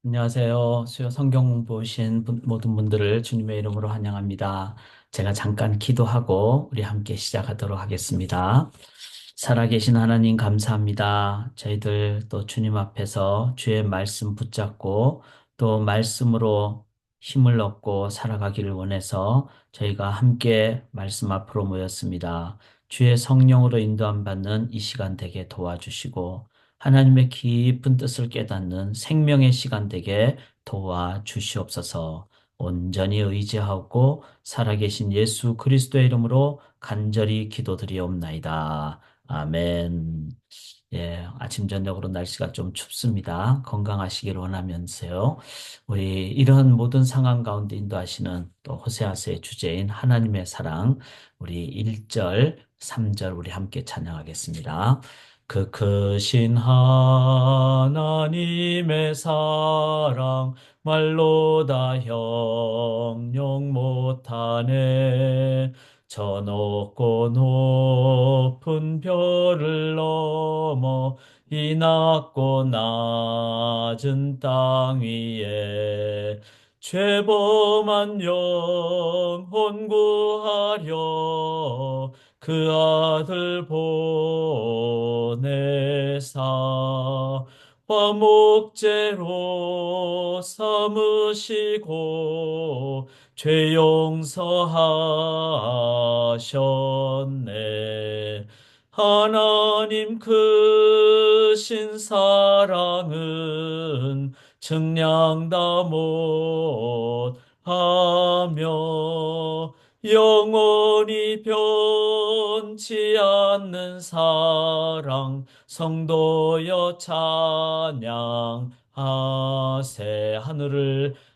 안녕하세요. 수요 성경 보신 모든 분들을 주님의 이름으로 환영합니다. 제가 잠깐 기도하고 우리 함께 시작하도록 하겠습니다. 살아계신 하나님 감사합니다. 저희들 또 주님 앞에서 주의 말씀 붙잡고 또 말씀으로 힘을 얻고 살아가기를 원해서 저희가 함께 말씀 앞으로 모였습니다. 주의 성령으로 인도함 받는 이 시간 되게 도와주시고 하나님의 깊은 뜻을 깨닫는 생명의 시간 되게 도와주시옵소서. 온전히 의지하고 살아계신 예수 그리스도의 이름으로 간절히 기도드리옵나이다. 아멘. 예, 아침 저녁으로 날씨가 좀 춥습니다. 건강하시길 원하면서요. 우리 이런 모든 상황 가운데 인도하시는 또 호세아서의 주제인 하나님의 사랑, 우리 1절, 3절 우리 함께 찬양하겠습니다. 그 크신 하나님의 사랑 말로 다 형용 못하네. 저 높고 높은 별을 넘어 이 낮고 낮은 땅 위에 죄범한 영혼 구하려 그 아들 보내사 화목제로 삼으시고 죄 용서하셨네. 하나님 크신 사랑은 측량다 못하며 영원히 변치 않는 사랑 성도여 찬양하세.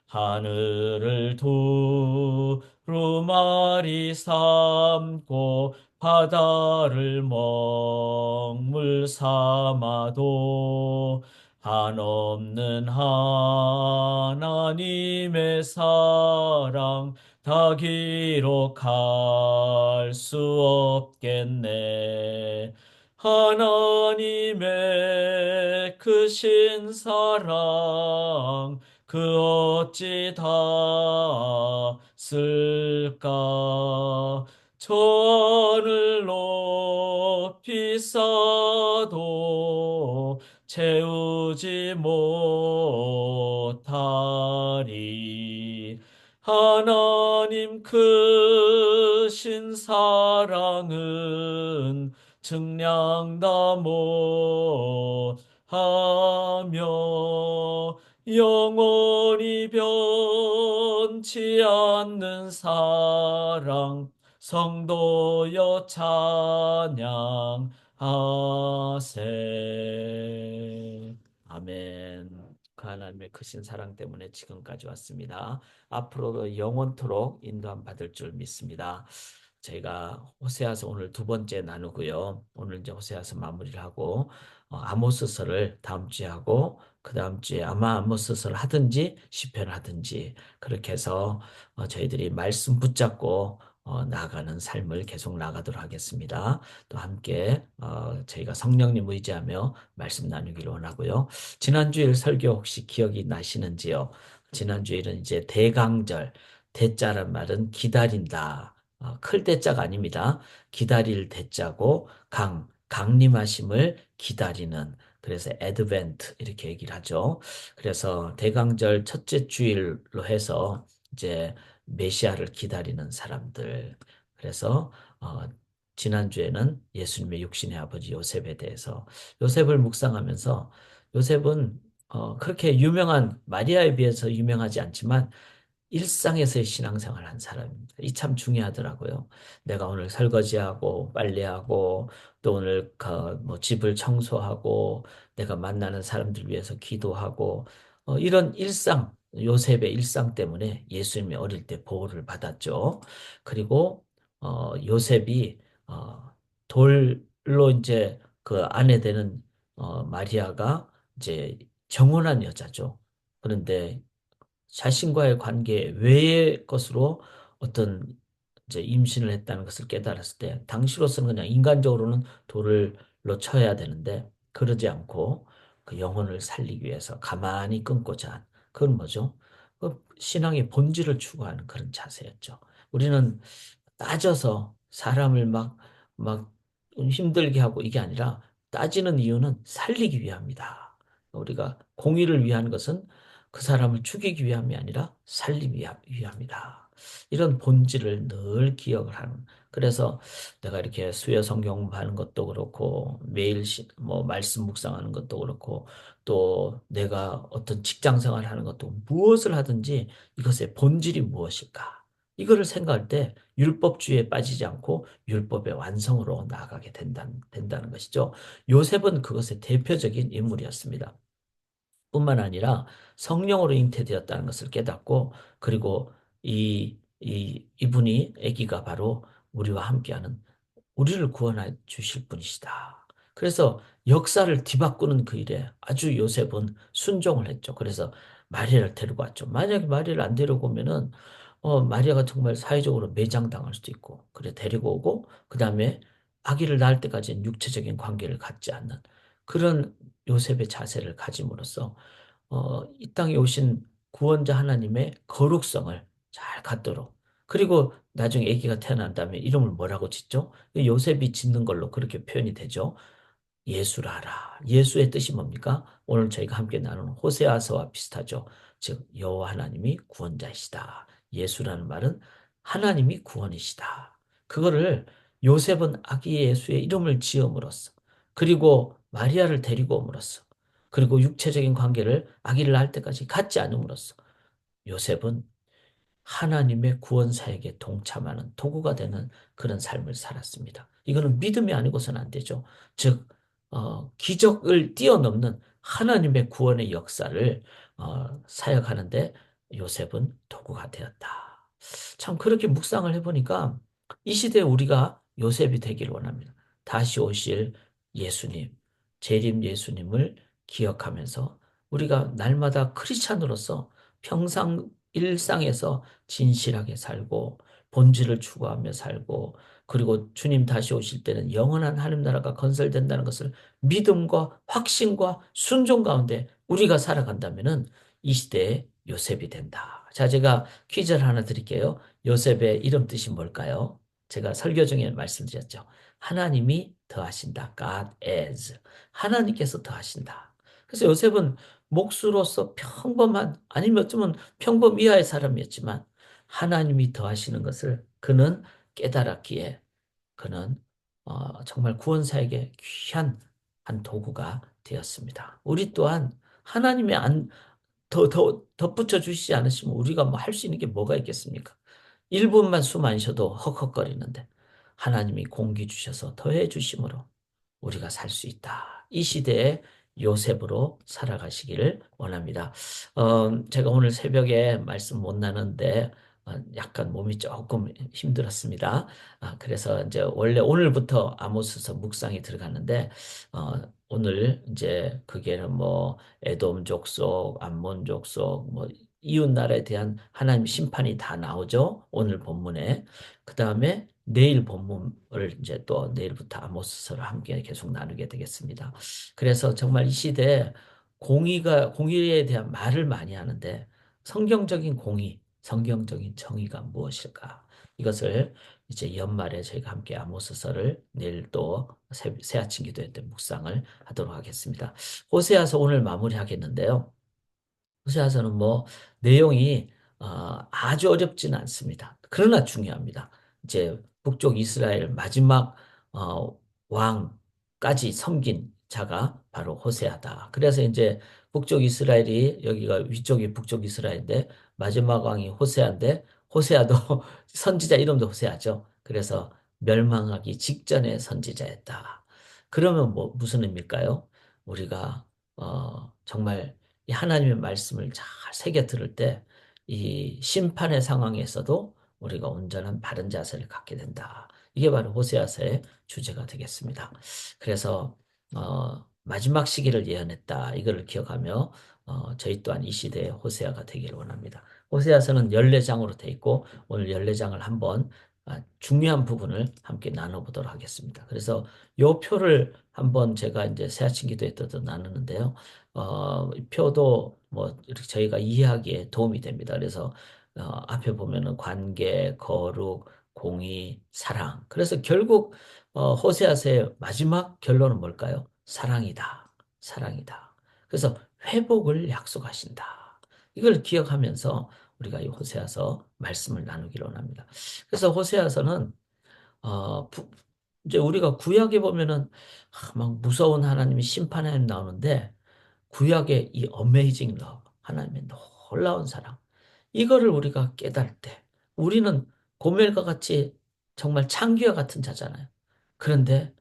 하늘을 두루마리 삼고 바다를 먹물 삼아도 한없는 하나님의 사랑 다 기록할 수 없겠네. 하나님의 크신 사랑 그 어찌 닿을까. 저 하늘 높이 쌓아도 채우지 못하리. 하나님 크신 사랑은 측량 다 못하며 영원히 변치 않는 사랑 성도여 찬양하세. 아멘. 그 하나님의 크신 사랑 때문에 지금까지 왔습니다. 앞으로도 영원토록 인도함 받을 줄 믿습니다. 저희가 호세아서 오늘 두 번째 나누고요. 오늘 이제 호세아서 마무리를 하고 아모스서를 다음 주에 하고 그 다음 주에 아마 아모스서를 하든지 시편을 하든지 그렇게 해서 저희들이 말씀 붙잡고 나아가는 삶을 계속 나가도록 하겠습니다. 또 함께 저희가 성령님 의지하며 말씀 나누기를 원하고요. 지난주일 설교 혹시 기억이 나시는지요? 지난주일은 이제 대강절, 대자란 말은 기다린다. 클 대자가 아닙니다. 기다릴 대자고 강림하심을 기다리는 그래서 애드벤트 이렇게 얘기를 하죠. 그래서 대강절 첫째 주일로 해서 이제 메시아를 기다리는 사람들. 그래서 지난주에는 예수님의 육신의 아버지 요셉에 대해서 요셉을 묵상하면서 요셉은 그렇게 유명한 마리아에 비해서 유명하지 않지만 일상에서의 신앙생활을 한 사람입니다. 이 참 중요하더라고요. 내가 오늘 설거지하고 빨래하고 또 오늘 그뭐 집을 청소하고 내가 만나는 사람들 위해서 기도하고 이런 일상 요셉의 일상 때문에 예수님이 어릴 때 보호를 받았죠. 그리고 요셉이 돌로 이제 그 아내 되는 마리아가 이제 정혼한 여자죠. 그런데 자신과의 관계 외의 것으로 어떤 이제 임신을 했다는 것을 깨달았을 때 당시로서는 그냥 인간적으로는 돌을로 쳐야 되는데 그러지 않고 그 영혼을 살리기 위해서 가만히 끊고자 한 그건 뭐죠? 신앙의 본질을 추구하는 그런 자세였죠. 우리는 따져서 사람을 막 힘들게 하고 이게 아니라 따지는 이유는 살리기 위함이다. 우리가 공의를 위한 것은 그 사람을 죽이기 위함이 아니라 살리기 위함이다. 이런 본질을 늘 기억을 하는. 그래서 내가 이렇게 수요 성경 공부하는 것도 그렇고 매일 뭐 말씀 묵상하는 것도 그렇고 또 내가 어떤 직장 생활하는 것도 무엇을 하든지 이것의 본질이 무엇일까? 이거를 생각할 때 율법주의에 빠지지 않고 율법의 완성으로 나아가게 된다는 것이죠. 요셉은 그것의 대표적인 인물이었습니다. 뿐만 아니라 성령으로 잉태되었다는 것을 깨닫고 그리고 이분이 아기가 바로 우리와 함께하는 우리를 구원해 주실 분이시다. 그래서 역사를 뒤바꾸는 그 일에 아주 요셉은 순종을 했죠. 그래서 마리아를 데리고 왔죠. 만약에 마리아를 안 데리고 오면은 마리아가 정말 사회적으로 매장당할 수도 있고 그래 데리고 오고 그다음에 아기를 낳을 때까지는 육체적인 관계를 갖지 않는 그런 요셉의 자세를 가짐으로써 이 땅에 오신 구원자 하나님의 거룩성을 잘 갖도록 그리고 나중에 아기가 태어난 다음에 이름을 뭐라고 짓죠? 요셉이 짓는 걸로 그렇게 표현이 되죠. 예수라라. 예수의 뜻이 뭡니까? 오늘 저희가 함께 나누는 호세아서와 비슷하죠. 즉 여호와 하나님이 구원자이시다. 예수라는 말은 하나님이 구원이시다. 그거를 요셉은 아기 예수의 이름을 지음으로써 그리고 마리아를 데리고 옴으로써 그리고 육체적인 관계를 아기를 낳을 때까지 갖지 않음으로써 요셉은 하나님의 구원 사역에 동참하는 도구가 되는 그런 삶을 살았습니다. 이거는 믿음이 아니고서는 안 되죠. 즉, 기적을 뛰어넘는 하나님의 구원의 역사를 사역하는데 요셉은 도구가 되었다. 참 그렇게 묵상을 해보니까 이 시대에 우리가 요셉이 되기를 원합니다. 다시 오실 예수님, 재림 예수님을 기억하면서 우리가 날마다 크리스찬으로서 평상 일상에서 진실하게 살고 본질을 추구하며 살고 그리고 주님 다시 오실 때는 영원한 하늘 나라가 건설된다는 것을 믿음과 확신과 순종 가운데 우리가 살아간다면은 이 시대의 요셉이 된다. 자, 제가 퀴즈를 하나 드릴게요. 요셉의 이름 뜻이 뭘까요? 제가 설교 중에 말씀드렸죠. 하나님이 더하신다. God is. 하나님께서 더하신다. 그래서 요셉은 목수로서 평범한 아니면 어쩌면 평범 이하의 사람이었지만 하나님이 더하시는 것을 그는 깨달았기에 그는 정말 구원사에게 귀한 한 도구가 되었습니다. 우리 또한 하나님의 더 덧붙여 주시지 않으시면 우리가 뭐 할 수 있는 게 뭐가 있겠습니까? 1분만 숨 안 쉬어도 헉헉거리는데 하나님이 공기 주셔서 더해 주심으로 우리가 살 수 있다. 이 시대에 요셉으로 살아가시기를 원합니다. 제가 오늘 새벽에 말씀 못 나눴는데 약간 몸이 조금 힘들었습니다. 그래서 이제 원래 오늘부터 아모스서 묵상이 들어갔는데 오늘 이제 그게는 뭐 에돔 족속, 암몬 족속, 뭐 이웃 나라에 대한 하나님 심판이 다 나오죠. 오늘 본문에. 그 다음에 내일 본문을 이제 또 내일부터 아모스서를 함께 계속 나누게 되겠습니다. 그래서 정말 이 시대에 공의에 대한 말을 많이 하는데 성경적인 공의, 성경적인 정의가 무엇일까? 이것을 이제 연말에 저희가 함께 아모스서를 내일 또 새아침 기도회 때 묵상을 하도록 하겠습니다. 호세아서 오늘 마무리하겠는데요. 호세아서는 뭐 내용이 아주 어렵지는 않습니다. 그러나 중요합니다. 이제 북쪽 이스라엘 마지막 어, 왕까지 섬긴 자가 바로 호세아다. 그래서 이제 북쪽 이스라엘이 여기가 위쪽이 북쪽 이스라엘인데 마지막 왕이 호세아인데 호세아도 선지자 이름도 호세아죠. 그래서 멸망하기 직전의 선지자였다. 그러면 뭐 무슨 의미일까요? 우리가 정말 이 하나님의 말씀을 잘 새겨 들을 때 이 심판의 상황에서도 우리가 온전한 바른 자세를 갖게 된다. 이게 바로 호세아서의 주제가 되겠습니다. 그래서 마지막 시기를 예언했다. 이거를 기억하며 저희 또한 이 시대의 호세아가 되기를 원합니다. 호세아서는 14장으로 돼 있고 오늘 14장을 한번 중요한 부분을 함께 나눠보도록 하겠습니다. 그래서 요 표를 한번 제가 이제 새 아침 기도에 때도 나누는데요. 이 표도 뭐 이렇게 저희가 이해하기에 도움이 됩니다. 그래서 앞에 보면은 관계, 거룩, 공의, 사랑. 그래서 결국 호세아서의 마지막 결론은 뭘까요? 사랑이다. 사랑이다. 그래서 회복을 약속하신다. 이걸 기억하면서 우리가 이 호세아서 말씀을 나누기로 합니다. 그래서 호세아서는 어, 부- 이제 우리가 구약에 보면은 막 무서운 하나님이 심판하나님 나오는데 구약의 이 어메이징 러브, 하나님의 놀라운 사랑, 이거를 우리가 깨달을 때 우리는 고멜과 같이 정말 창기와 같은 자잖아요. 그런데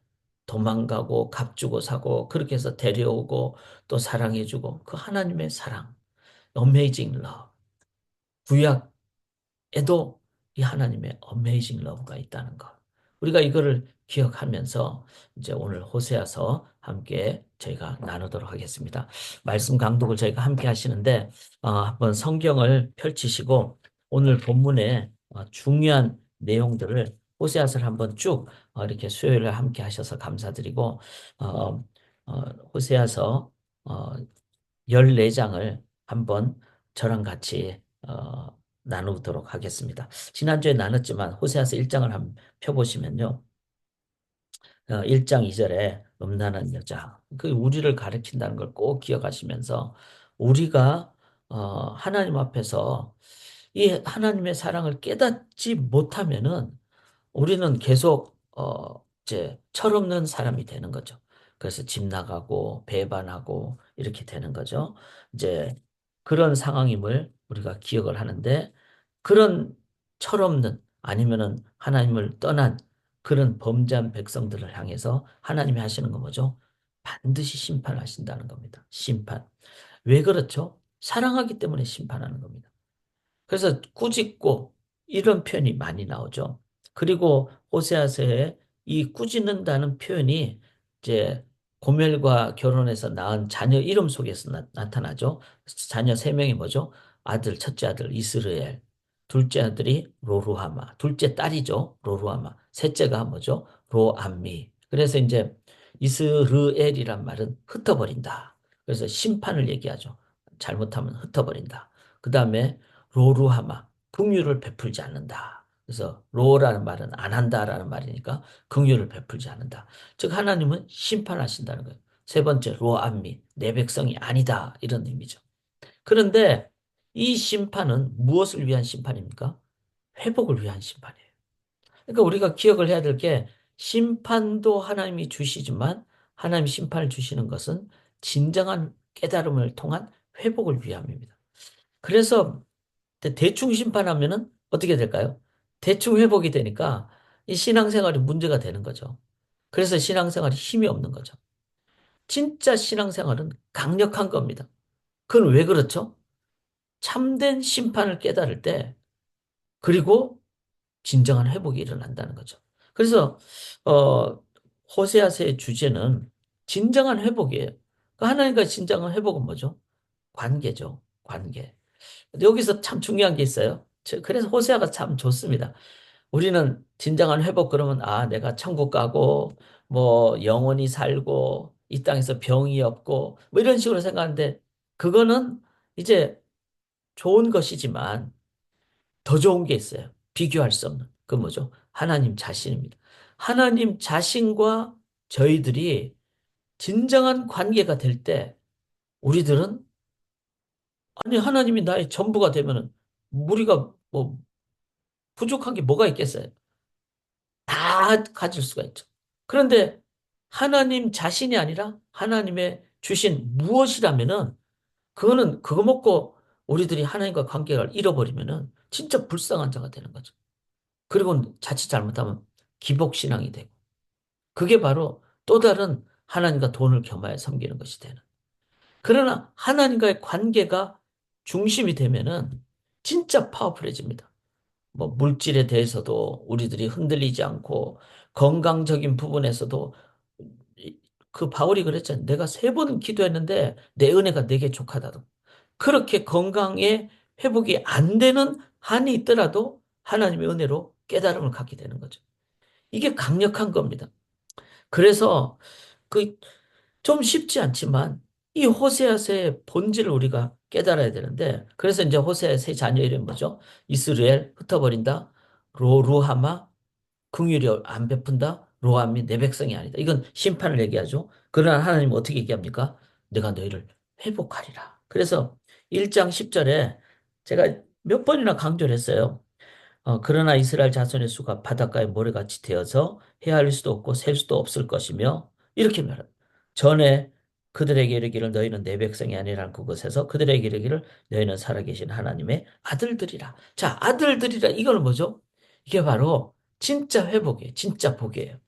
도망가고 값주고 사고 그렇게 해서 데려오고 또 사랑해주고 그 하나님의 사랑, 어메이징 러브, 구약 에도 이 하나님의 어메이징 러브가 있다는 것. 우리가 이거를 기억하면서 이제 오늘 호세아서 함께 저희가 나누도록 하겠습니다. 말씀 강독을 저희가 함께 하시는데 한번 성경을 펼치시고 오늘 본문의 중요한 내용들을 호세아서를 한번 쭉 이렇게 수요일에 함께 하셔서 감사드리고 어, 호세아서 14장을 한번 저랑 같이 나누도록 하겠습니다. 지난주에 나눴지만 호세아서 1장을 한번 펴보시면요. 1장 2절에 음란한 여자. 그 우리를 가르친다는 걸 꼭 기억하시면서 우리가 하나님 앞에서 이 하나님의 사랑을 깨닫지 못하면은 우리는 계속 이제 철없는 사람이 되는 거죠. 그래서 집 나가고 배반하고 이렇게 되는 거죠. 이제 그런 상황임을 우리가 기억을 하는데 그런 철없는 아니면은 하나님을 떠난 그런 범죄한 백성들을 향해서 하나님이 하시는 건 뭐죠? 반드시 심판하신다는 겁니다. 심판. 왜 그렇죠? 사랑하기 때문에 심판하는 겁니다. 그래서 꾸짖고 이런 표현이 많이 나오죠. 그리고 호세아서에 이 꾸짖는다는 표현이 이제 고멜과 결혼해서 낳은 자녀 이름 속에서 타나죠 자녀 세 명이 뭐죠? 아들, 첫째 아들 이스르엘, 둘째 아들이 로루하마, 둘째 딸이죠. 로루하마, 셋째가 뭐죠? 로암미. 그래서 이제 이스르엘이란 말은 흩어버린다. 그래서 심판을 얘기하죠. 잘못하면 흩어버린다. 그 다음에 로루하마, 긍휼을 베풀지 않는다. 그래서 로라는 말은 안 한다라는 말이니까 긍휼을 베풀지 않는다. 즉 하나님은 심판하신다는 거예요. 세 번째 로암미, 내 백성이 아니다 이런 의미죠. 그런데 이 심판은 무엇을 위한 심판입니까? 회복을 위한 심판이에요. 그러니까 우리가 기억을 해야 될 게 심판도 하나님이 주시지만 하나님 심판을 주시는 것은 진정한 깨달음을 통한 회복을 위함입니다. 그래서 대충 심판하면은 어떻게 될까요? 대충 회복이 되니까 이 신앙생활이 문제가 되는 거죠. 그래서 신앙생활이 힘이 없는 거죠. 진짜 신앙생활은 강력한 겁니다. 그건 왜 그렇죠? 참된 심판을 깨달을 때, 그리고 진정한 회복이 일어난다는 거죠. 그래서, 어, 호세아서의 주제는 진정한 회복이에요. 그 하나님과 진정한 회복은 뭐죠? 관계죠. 관계. 여기서 참 중요한 게 있어요. 그래서 호세아가 참 좋습니다. 우리는 진정한 회복 그러면 내가 천국 가고 뭐 영원히 살고 이 땅에서 병이 없고 뭐 이런 식으로 생각하는데 그거는 이제 좋은 것이지만 더 좋은 게 있어요. 비교할 수 없는. 그 뭐죠? 하나님 자신입니다. 하나님 자신과 저희들이 진정한 관계가 될 때 우리들은 아니 하나님이 나의 전부가 되면은 우리가 뭐 부족한 게 뭐가 있겠어요? 다 가질 수가 있죠. 그런데 하나님 자신이 아니라 하나님의 주신 무엇이라면은 그거는 그거 먹고 우리들이 하나님과 관계를 잃어버리면은 진짜 불쌍한 자가 되는 거죠. 그리고 자칫 잘못하면 기복신앙이 되고 그게 바로 또 다른 하나님과 돈을 겸하여 섬기는 것이 되는. 그러나 하나님과의 관계가 중심이 되면은 진짜 파워풀해집니다. 뭐 물질에 대해서도 우리들이 흔들리지 않고 건강적인 부분에서도 그 바울이 그랬잖아요. 내가 3번 기도했는데 내 은혜가 내게 족하다도. 그렇게 건강에 회복이 안 되는 한이 있더라도 하나님의 은혜로 깨달음을 갖게 되는 거죠. 이게 강력한 겁니다. 그래서 그 좀 쉽지 않지만 이 호세아서의 본질을 우리가 깨달아야 되는데 그래서 이제 호세아의 세 자녀 이름 뭐죠? 이스라엘 흩어버린다. 루하마 긍휼이 안 베푼다. 로함이 내 백성이 아니다. 이건 심판을 얘기하죠. 그러나 하나님은 어떻게 얘기합니까? 내가 너희를 회복하리라. 그래서 1장 10절에 제가 몇 번이나 강조를 했어요. 그러나 이스라엘 자손의 수가 바닷가의 모래같이 되어서 헤아릴 수도 없고 셀 수도 없을 것이며 이렇게 말합니다. 전에 그들에게 이르기를 너희는 내 백성이 아니라는 그곳에서 그들에게 이르기를 너희는 살아계신 하나님의 아들들이라. 자, 아들들이라 이거는 뭐죠? 이게 바로 진짜 회복이에요. 진짜 복이에요.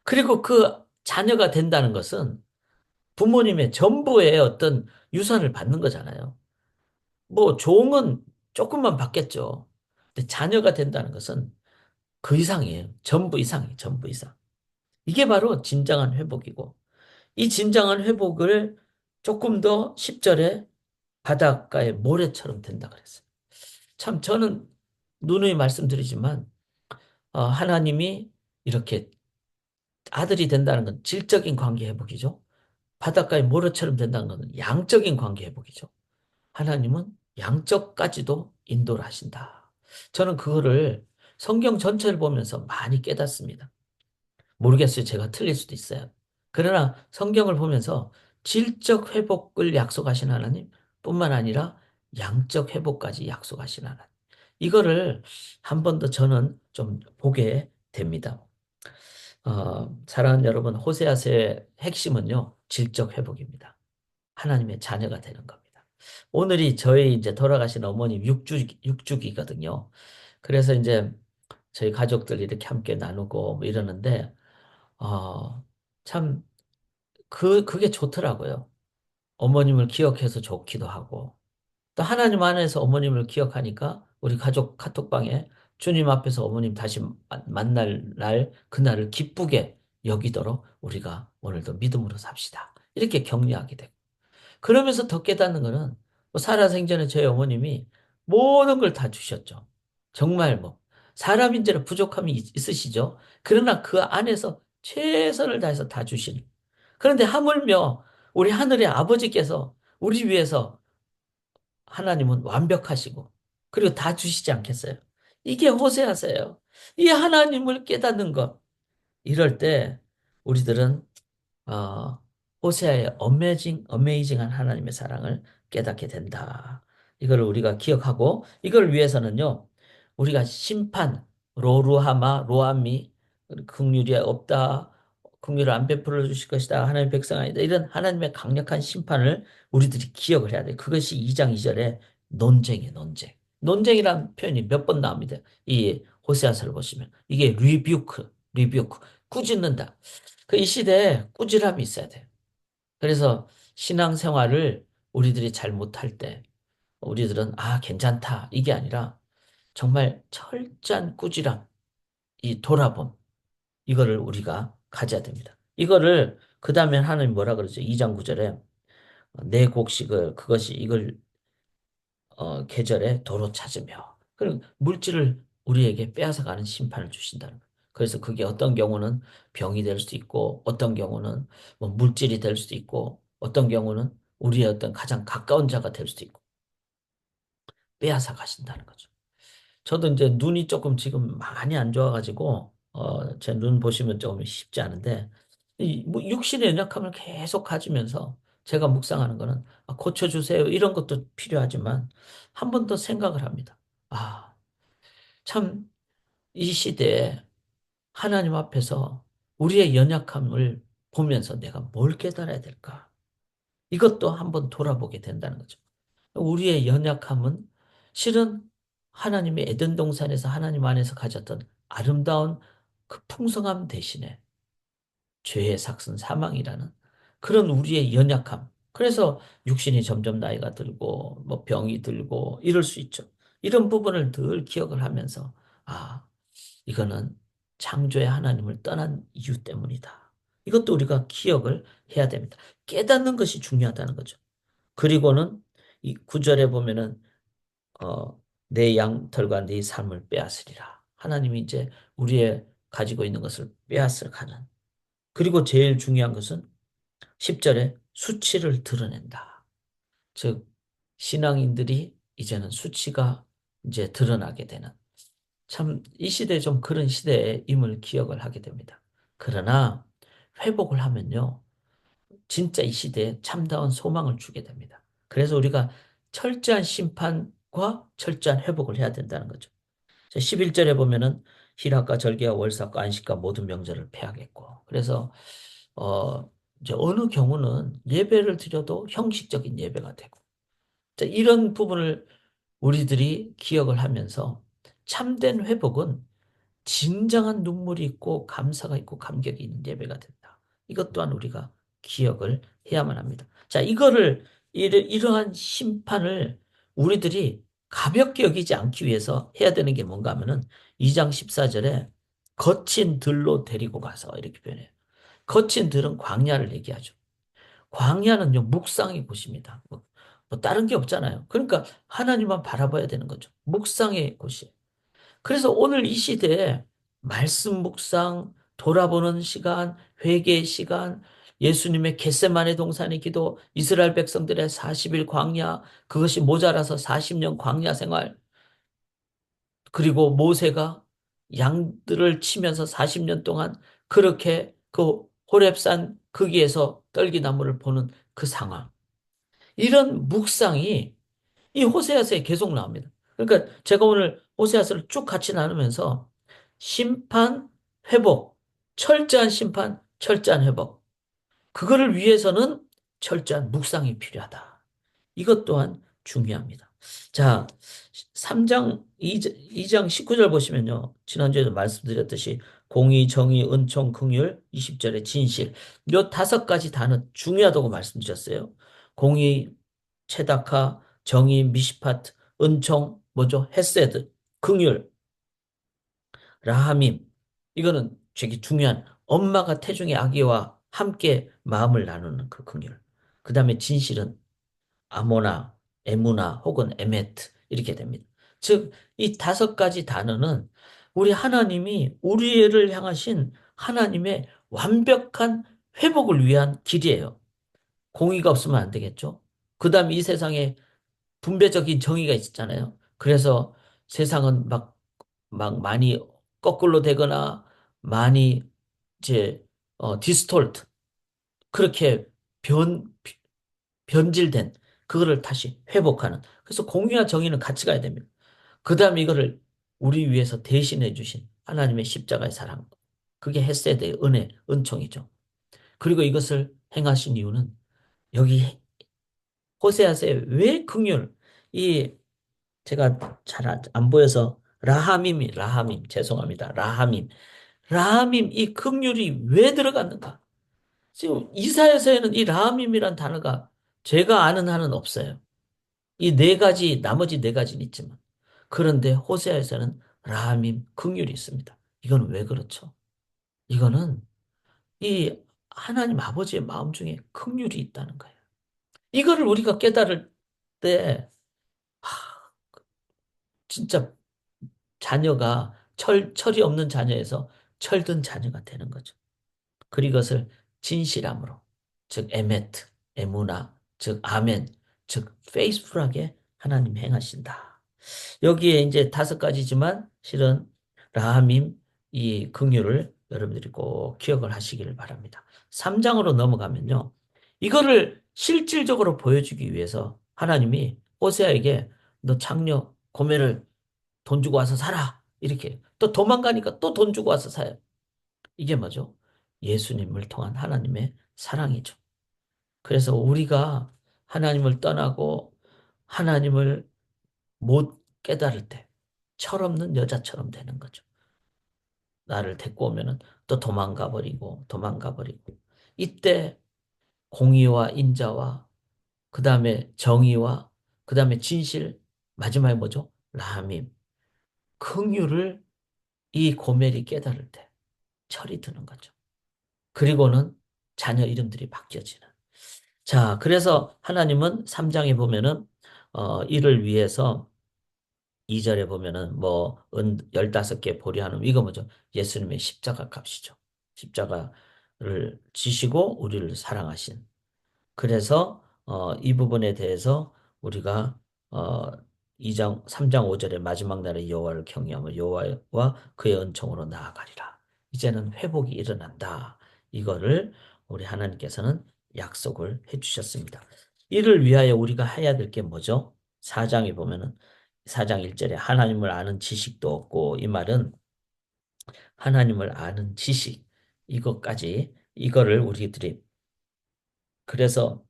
그리고 그 자녀가 된다는 것은 부모님의 전부의 어떤 유산을 받는 거잖아요. 뭐 종은 조금만 받겠죠. 근데 자녀가 된다는 것은 그 이상이에요. 전부 이상이에요. 전부 이상. 이게 바로 진정한 회복이고 이 진정한 회복을 조금 더 10절에 바닷가의 모래처럼 된다 그랬어요. 참 저는 누누이 말씀드리지만 하나님이 이렇게 아들이 된다는 건 질적인 관계 회복이죠. 바닷가의 모래처럼 된다는 것은 양적인 관계 회복이죠. 하나님은 양적까지도 인도를 하신다. 저는 그거를 성경 전체를 보면서 많이 깨닫습니다. 모르겠어요. 제가 틀릴 수도 있어요. 그러나 성경을 보면서 질적 회복을 약속하신 하나님 뿐만 아니라 양적 회복까지 약속하신 하나님. 이거를 한 번 더 저는 좀 보게 됩니다. 사랑하는 여러분, 호세아서의 핵심은요, 질적 회복입니다. 하나님의 자녀가 되는 겁니다. 오늘이 저희 이제 돌아가신 어머님 육주기거든요. 그래서 이제 저희 가족들 이렇게 함께 나누고 뭐 이러는데, 참, 그게 좋더라고요. 어머님을 기억해서 좋기도 하고, 또 하나님 안에서 어머님을 기억하니까 우리 가족 카톡방에 주님 앞에서 어머님 다시 만날 날, 그날을 기쁘게 여기도록 우리가 오늘도 믿음으로 삽시다. 이렇게 격려하게 되고. 그러면서 더 깨닫는 거는 뭐 살아생전에 저희 어머님이 모든 걸 다 주셨죠. 정말 뭐 사람인지라 부족함이 있으시죠. 그러나 그 안에서 최선을 다해서 다 주시는. 그런데 하물며 우리 하늘의 아버지께서 우리 위해서 하나님은 완벽하시고 그리고 다 주시지 않겠어요? 이게 호세아서예요. 이 하나님을 깨닫는 것. 이럴 때 우리들은 어, 호세아의 어메이징한 하나님의 사랑을 깨닫게 된다. 이걸 우리가 기억하고 이걸 위해서는요. 우리가 심판, 로루하마, 로암미, 긍휼이 없다. 긍휼을 안 베풀어 주실 것이다. 하나님의 백성 아니다. 이런 하나님의 강력한 심판을 우리들이 기억을 해야 돼. 그것이 2장 2절에 논쟁이에요, 논쟁. 논쟁이라는 표현이 몇 번 나옵니다. 이 호세아서를 보시면. 이게 리뷰크, 꾸짖는다. 그 이 시대에 꾸지람이 있어야 돼요. 그래서 신앙생활을 우리들이 잘 못할 때 우리들은 괜찮다 이게 아니라 정말 철저한 꾸지람, 이 돌아봄 이거를 우리가 가져야 됩니다. 이거를 그 다음에 하나님 뭐라 그러죠? 2장 9절에 내 곡식을 그것이 이걸 계절에 도로 찾으며 그리고 물질을 우리에게 빼앗아가는 심판을 주신다는 거예요. 그래서 그게 어떤 경우는 병이 될 수도 있고 어떤 경우는 뭐 물질이 될 수도 있고 어떤 경우는 우리의 어떤 가장 가까운 자가 될 수도 있고 빼앗아 가신다는 거죠. 저도 이제 눈이 조금 지금 많이 안 좋아가지고 제 눈 보시면 조금 쉽지 않은데 뭐 육신의 연약함을 계속 가지면서 제가 묵상하는 거는 고쳐주세요 이런 것도 필요하지만 한 번 더 생각을 합니다. 참 이 시대에 하나님 앞에서 우리의 연약함을 보면서 내가 뭘 깨달아야 될까? 이것도 한번 돌아보게 된다는 거죠. 우리의 연약함은 실은 하나님의 에덴 동산에서 하나님 안에서 가졌던 아름다운 그 풍성함 대신에 죄의 삭슨 사망이라는 그런 우리의 연약함. 그래서 육신이 점점 나이가 들고 뭐 병이 들고 이럴 수 있죠. 이런 부분을 늘 기억을 하면서 아, 이거는 창조의 하나님을 떠난 이유 때문이다. 이것도 우리가 기억을 해야 됩니다. 깨닫는 것이 중요하다는 거죠. 그리고는 이 구절에 보면은 어, 내 양털과 네 삶을 빼앗으리라. 하나님이 이제 우리의 가지고 있는 것을 빼앗을 가는. 그리고 제일 중요한 것은 10절에 수치를 드러낸다. 즉, 신앙인들이 이제는 수치가 이제 드러나게 되는. 참, 이 시대 좀 그런 시대에 임을 기억을 하게 됩니다. 그러나 회복을 하면요. 진짜 이 시대에 참다운 소망을 주게 됩니다. 그래서 우리가 철저한 심판과 철저한 회복을 해야 된다는 거죠. 11절에 보면은 희락과 절개와 월삭과 안식과 모든 명절을 폐하겠고. 그래서 어 이제 어느 경우는 예배를 드려도 형식적인 예배가 되고. 자, 이런 부분을 우리들이 기억을 하면서 참된 회복은 진정한 눈물이 있고 감사가 있고 감격이 있는 예배가 된다. 이것 또한 우리가 기억을 해야만 합니다. 자, 이러한 심판을 우리들이 가볍게 여기지 않기 위해서 해야 되는 게 뭔가 하면은 2장 14절에 거친 들로 데리고 가서 이렇게 표현해요. 거친 들은 광야를 얘기하죠. 광야는요, 묵상의 곳입니다. 뭐 다른 게 없잖아요. 그러니까 하나님만 바라봐야 되는 거죠. 묵상의 곳이. 그래서 오늘 이 시대에 말씀 묵상, 돌아보는 시간, 회개의 시간, 예수님의 겟세마네 동산의 기도, 이스라엘 백성들의 40일 광야, 그것이 모자라서 40년 광야 생활, 그리고 모세가 양들을 치면서 40년 동안 그렇게 그 호렙산 거기에서 떨기나무를 보는 그 상황. 이런 묵상이 이 호세아서에 계속 나옵니다. 그러니까 제가 오늘 호세아서를 쭉 같이 나누면서 심판, 회복, 철저한 심판, 철저한 회복. 그거를 위해서는 철저한 묵상이 필요하다. 이것 또한 중요합니다. 자, 3장, 2장 19절 보시면요. 지난주에도 말씀드렸듯이 공의, 정의, 은총, 긍휼, 20절에 진실. 요 다섯 가지 단어 중요하다고 말씀드렸어요. 공의, 체다카, 정의, 미시파트, 은총, 뭐죠? 헤세드, 긍휼, 라함임. 이거는 되게 중요한 엄마가 태중의 아기와 함께 마음을 나누는 그 긍휼. 그 다음에 진실은 아모나, 에무나 혹은 에메트 이렇게 됩니다. 즉, 이 다섯 가지 단어는 우리 하나님이 우리를 향하신 하나님의 완벽한 회복을 위한 길이에요. 공의가 없으면 안 되겠죠. 그 다음에 이 세상에 분배적인 정의가 있잖아요. 그래서 세상은 막 많이 거꾸로 되거나 많이 이제 디스톨트 그렇게 변질된 그거를 다시 회복하는. 그래서 공의와 정의는 같이 가야 됩니다. 그 다음에 이거를 우리 위해서 대신해 주신 하나님의 십자가의 사랑. 그게 헤세드의 은혜, 은총이죠. 그리고 이것을 행하신 이유는 여기 호세아서에 왜 긍휼, 이 제가 잘 안 보여서 라함임 죄송합니다. 라함임 이 긍휼이 왜 들어갔는가? 지금 이사야서에는 이 라함임이란 단어가 제가 아는 한은 없어요. 이 네 가지 나머지 네 가지는 있지만 그런데 호세아에서는 라함임 긍휼이 있습니다. 이건 왜 그렇죠? 이거는 이 하나님 아버지의 마음 중에 긍휼이 있다는 거예요. 이거를 우리가 깨달을 때 진짜 자녀가 철이 없는 자녀에서 철든 자녀가 되는 거죠. 그리고 그것을 진실함으로, 즉 에메트, 에무나, 즉 아멘, 즉 페이스풀하게 하나님 행하신다. 여기에 이제 다섯 가지지만 실은 라함임 이 긍휼을 여러분들이 꼭 기억을 하시기를 바랍니다. 3장으로 넘어가면요. 이거를 실질적으로 보여주기 위해서 하나님이 호세아에게 너 창녀 고멜을 돈 주고 와서 사라. 이렇게. 또 도망가니까 또 돈 주고 와서 사요. 이게 뭐죠? 예수님을 통한 하나님의 사랑이죠. 그래서 우리가 하나님을 떠나고 하나님을 못 깨달을 때 철없는 여자처럼 되는 거죠. 나를 데리고 오면은 또 도망가 버리고. 이때 공의와 인자와 그 다음에 정의와 그 다음에 진실 마지막에 뭐죠? 라함임. 긍휼을 이 고멜이 깨달을 때 철이 드는 거죠. 그리고는 자녀 이름들이 바뀌어지는. 자, 그래서 하나님은 3장에 보면은 이를 위해서 2절에 보면은 뭐 15개 보리하는 이거 뭐죠? 예수님의 십자가 값이죠. 십자가를 지시고 우리를 사랑하신. 그래서 이 부분에 대해서 우리가 어, 2장 3장 5절에 마지막 날에 여호와를 경외하며 여호와와 그의 은총으로 나아가리라. 이제는 회복이 일어난다. 이거를 우리 하나님께서는 약속을 해주셨습니다. 이를 위하여 우리가 해야 될 게 뭐죠? 4장에 보면은 4장 1절에 하나님을 아는 지식도 없고 이 말은 하나님을 아는 지식 이것까지 이거를 우리들이 그래서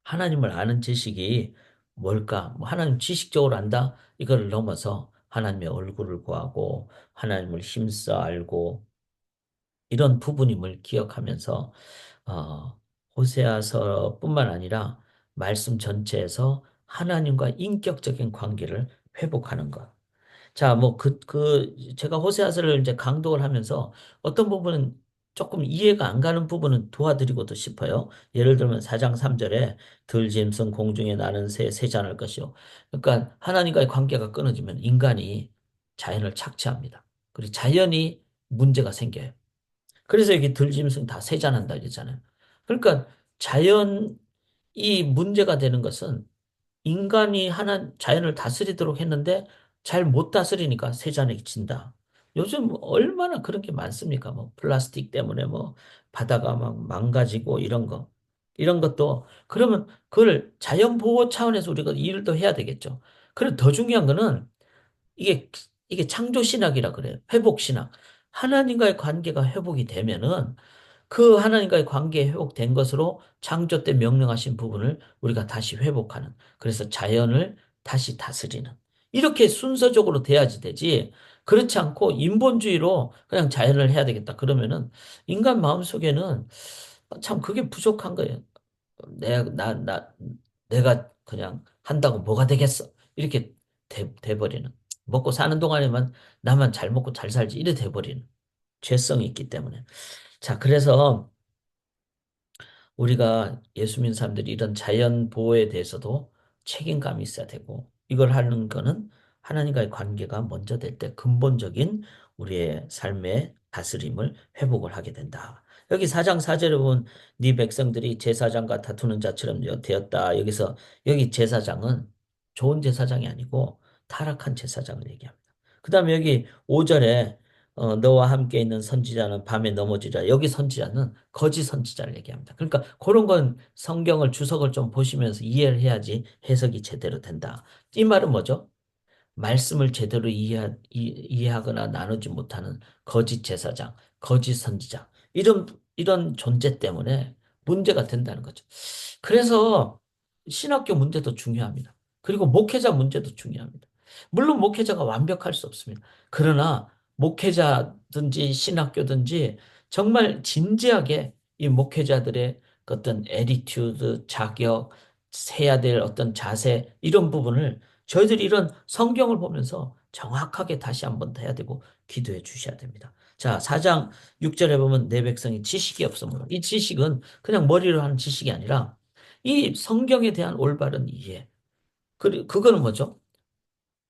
하나님을 아는 지식이 뭘까? 뭐 하나님 지식적으로 안다? 이거를 넘어서 하나님의 얼굴을 구하고 하나님을 힘써 알고 이런 부분임을 기억하면서 호세아서뿐만 아니라 말씀 전체에서 하나님과 인격적인 관계를 회복하는 것. 자, 뭐, 제가 호세아서를 이제 강독을 하면서 어떤 부분은 조금 이해가 안 가는 부분은 도와드리고도 싶어요. 예를 들면 4장 3절에 들짐승 공중에 나는 새 세잔할 것이요. 그러니까 하나님과의 관계가 끊어지면 인간이 자연을 착취합니다. 그리고 자연이 문제가 생겨요. 그래서 여기 들짐승 다 세잔한다 이랬잖아요. 그러니까 자연이 문제가 되는 것은 인간이 자연을 다스리도록 했는데 잘 못 다스리니까 세잔에 진다. 요즘 얼마나 그런 게 많습니까? 뭐 플라스틱 때문에 뭐 바다가 막 망가지고 이런 거. 이런 것도 그러면 그걸 자연 보호 차원에서 우리가 일을 더 해야 되겠죠. 그리고 더 중요한 거는 이게 이게 창조 신학이라 그래요. 회복 신학. 하나님과의 관계가 회복이 되면은 그 하나님과의 관계 회복된 것으로 창조 때 명령하신 부분을 우리가 다시 회복하는. 그래서 자연을 다시 다스리는. 이렇게 순서적으로 돼야지 되지. 그렇지 않고 인본주의로 그냥 자연을 해야 되겠다. 그러면은 인간 마음속에는 참 그게 부족한 거예요. 내가 그냥 한다고 뭐가 되겠어. 이렇게 돼버리는. 먹고 사는 동안에만 나만 잘 먹고 잘 살지. 이래 돼버리는. 죄성이 있기 때문에. 자, 그래서 우리가 예수 믿는 사람들이 이런 자연 보호에 대해서도 책임감이 있어야 되고 이걸 하는 거는 하나님과의 관계가 먼저 될 때 근본적인 우리의 삶의 다스림을 회복을 하게 된다. 여기 4장 4절에 보면 네 백성들이 제사장과 다투는 자처럼 되었다. 여기 제사장은 좋은 제사장이 아니고 타락한 제사장을 얘기합니다. 그다음에 여기 5절에 너와 함께 있는 선지자는 밤에 넘어지라. 여기 선지자는 거짓 선지자를 얘기합니다. 그러니까 그런 건 성경을 주석을 좀 보시면서 이해를 해야지 해석이 제대로 된다. 이 말은 뭐죠? 말씀을 제대로 이해하거나 나누지 못하는 거짓 제사장, 거짓 선지자. 이런 존재 때문에 문제가 된다는 거죠. 그래서 신학교 문제도 중요합니다. 그리고 목회자 문제도 중요합니다. 물론 목회자가 완벽할 수 없습니다. 그러나 목회자든지 신학교든지 정말 진지하게 이 목회자들의 그 어떤 애티튜드, 자격, 해야 될 어떤 자세 이런 부분을 저희들이 이런 성경을 보면서 정확하게 다시 한번 더 해야 되고 기도해 주셔야 됩니다. 자, 4장 6절에 보면 내 백성이 지식이 없으므로 이 지식은 그냥 머리로 하는 지식이 아니라 이 성경에 대한 올바른 이해. 그거는 뭐죠?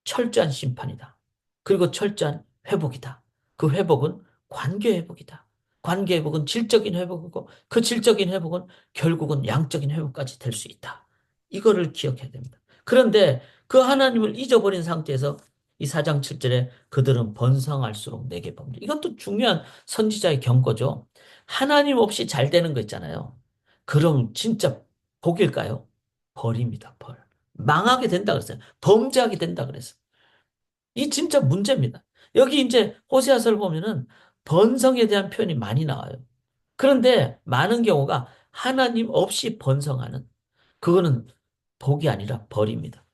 철저한 심판이다. 그리고 철저한 회복이다. 그 회복은 관계 회복이다. 관계 회복은 질적인 회복이고 그 질적인 회복은 결국은 양적인 회복까지 될 수 있다. 이거를 기억해야 됩니다. 그런데 그 하나님을 잊어버린 상태에서 이 4장 7절에 그들은 번성할수록 내게 범죄. 이것도 중요한 선지자의 경고죠. 하나님 없이 잘 되는 거 있잖아요. 그럼 진짜 복일까요? 벌입니다, 벌. 망하게 된다 그랬어요. 범죄하게 된다 그랬어요. 이 진짜 문제입니다. 여기 이제 호세아서를 보면은 번성에 대한 표현이 많이 나와요. 그런데 많은 경우가 하나님 없이 번성하는 그거는 복이 아니라 벌입니다.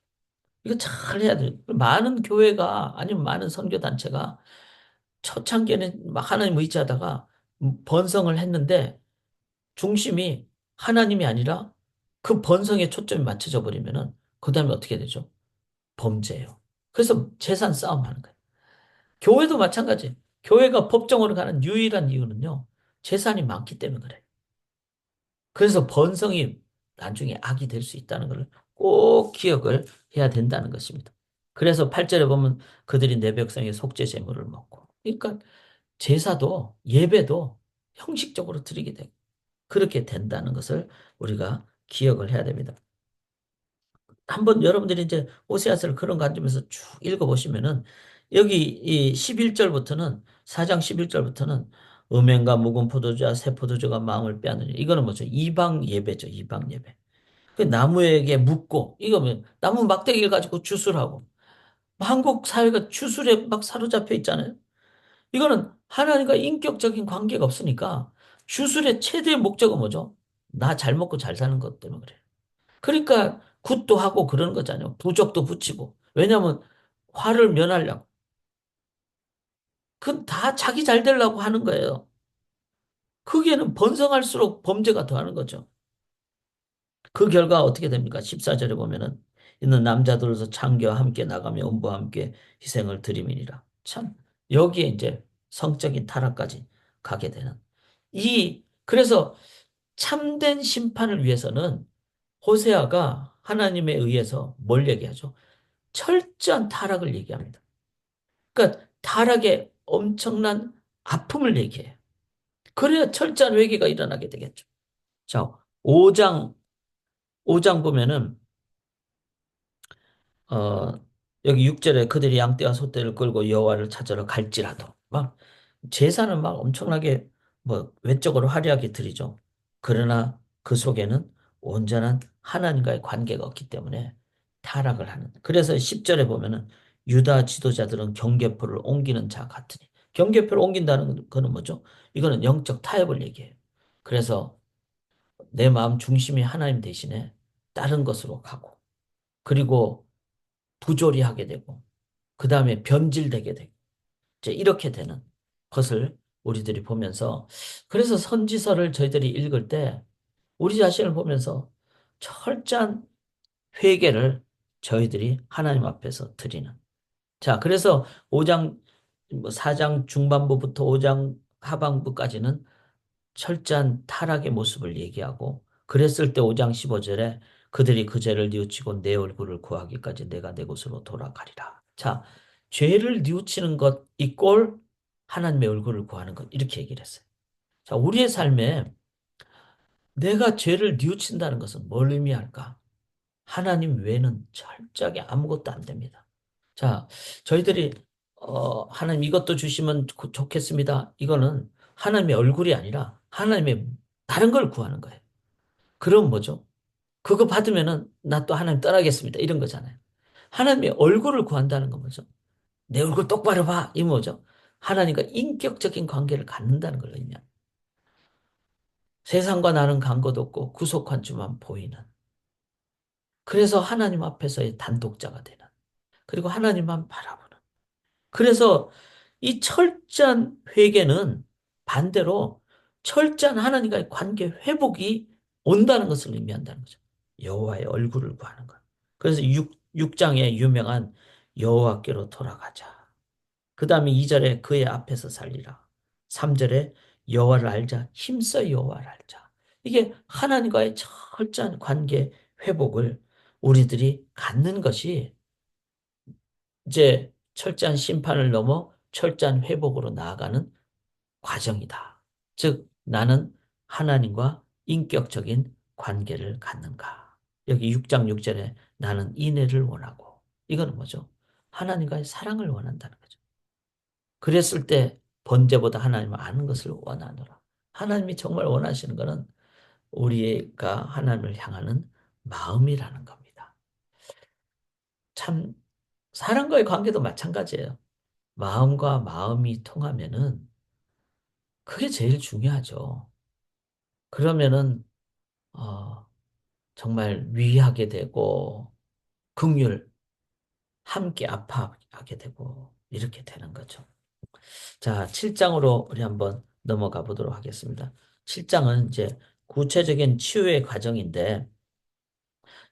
이거 잘 해야 돼요. 많은 교회가 아니면 많은 선교 단체가 초창기에는 막 하나님 의지하다가 번성을 했는데 중심이 하나님이 아니라 그 번성에 초점이 맞춰져 버리면은 그다음에 어떻게 되죠? 범죄예요. 그래서 재산 싸움 하는 거예요. 교회도 마찬가지. 교회가 법정으로 가는 유일한 이유는요. 재산이 많기 때문에 그래요. 그래서 번성이 나중에 악이 될 수 있다는 걸 꼭 기억을 해야 된다는 것입니다. 그래서 8절에 보면 그들이 내 백성의 속죄 제물을 먹고. 그러니까 제사도 예배도 형식적으로 드리게 되고 그렇게 된다는 것을 우리가 기억을 해야 됩니다. 한번 여러분들이 이제 오세아스를 그런 관점에서 쭉 읽어보시면은 여기 이 11절부터는 4장 11절부터는 음행과 묵은 포도주와 새 포도주가 마음을 빼앗느니 이거는 뭐죠? 이방 예배죠. 이방 예배. 그 나무에게 묻고 이거 뭐 나무 막대기를 가지고 주술하고 한국 사회가 주술에 막 사로잡혀 있잖아요. 이거는 하나님과 인격적인 관계가 없으니까 주술의 최대의 목적은 뭐죠? 나 잘 먹고 잘 사는 것 때문에 그래요. 그러니까 굿도 하고 그러는 거잖아요. 부적도 붙이고. 왜냐하면 화를 면하려고. 그건 다 자기 잘 되려고 하는 거예요. 거기에는 번성할수록 범죄가 더하는 거죠. 그 결과 어떻게 됩니까? 14절에 보면은 있는 남자들로서 창기와 함께 나가며 음부와 함께 희생을 드림이니라. 참 여기에 이제 성적인 타락까지 가게 되는 그래서 참된 심판을 위해서는 호세아가 하나님에 의해서 뭘 얘기하죠? 철저한 타락을 얘기합니다. 그러니까 타락의 엄청난 아픔을 얘기해요. 그래야 철저한 회개가 일어나게 되겠죠. 자, 5장, 오장 보면은, 어, 여기 6절에 그들이 양떼와 소떼를 끌고 여호와를 찾으러 갈지라도, 막, 제사는 막 엄청나게, 뭐, 외적으로 화려하게 드리죠. 그러나 그 속에는 온전한 하나님과의 관계가 없기 때문에 타락을 하는. 그래서 10절에 보면은, 유다 지도자들은 경계표를 옮기는 자 같으니. 경계표를 옮긴다는 거는 뭐죠? 이거는 영적 타협을 얘기해요. 그래서 내 마음 중심이 하나님 대신에 다른 것으로 가고, 그리고 부조리 하게 되고, 그 다음에 변질되게 되고, 이제 이렇게 되는 것을 우리들이 보면서, 그래서 선지서를 저희들이 읽을 때, 우리 자신을 보면서 철저한 회개를 저희들이 하나님 앞에서 드리는. 자, 그래서 5장, 4장 중반부부터 5장 하반부까지는 철저한 타락의 모습을 얘기하고 그랬을 때 5장 15절에 그들이 그 죄를 뉘우치고 내 얼굴을 구하기까지 내가 내 곳으로 돌아가리라. 자, 죄를 뉘우치는 것 이꼴 하나님의 얼굴을 구하는 것 이렇게 얘기를 했어요. 자, 우리의 삶에 내가 죄를 뉘우친다는 것은 뭘 의미할까? 하나님 외에는 철저하게 아무것도 안 됩니다. 자, 저희들이 하나님 이것도 주시면 좋겠습니다. 이거는 하나님의 얼굴이 아니라 하나님의 다른 걸 구하는 거예요. 그럼 뭐죠? 그거 받으면은 나 또 하나님 떠나겠습니다. 이런 거잖아요. 하나님의 얼굴을 구한다는 건 뭐죠? 내 얼굴 똑바로 봐. 이 뭐죠? 하나님과 인격적인 관계를 갖는다는 걸 의미합니다. 세상과 나는 간 것 없고 구속한 주만 보이는. 그래서 하나님 앞에서의 단독자가 되는. 그리고 하나님만 바라보는. 그래서 이 철저한 회개는 반대로 철저한 하나님과의 관계 회복이 온다는 것을 의미한다는 거죠. 여호와의 얼굴을 구하는 것. 그래서 6장에 유명한 여호와께로 돌아가자. 그 다음에 2절에 그의 앞에서 살리라. 3절에 여호와를 알자. 힘써 여호와를 알자. 이게 하나님과의 철저한 관계 회복을 우리들이 갖는 것이 이제 철저한 심판을 넘어 철저한 회복으로 나아가는 과정이다. 즉, 나는 하나님과 인격적인 관계를 갖는가. 여기 6장 6절에 나는 인애를 원하고. 이거는 뭐죠? 하나님과의 사랑을 원한다는 거죠. 그랬을 때 번제보다 하나님을 아는 것을 원하노라. 하나님이 정말 원하시는 것은 우리가 하나님을 향하는 마음이라는 겁니다. 참, 사람과의 관계도 마찬가지예요. 마음과 마음이 통하면은 그게 제일 중요하죠. 그러면은 어, 정말 위하게 되고 긍휼 함께 아파하게 되고 이렇게 되는 거죠. 자, 7장으로 우리 한번 넘어가 보도록 하겠습니다. 7장은 이제 구체적인 치유의 과정인데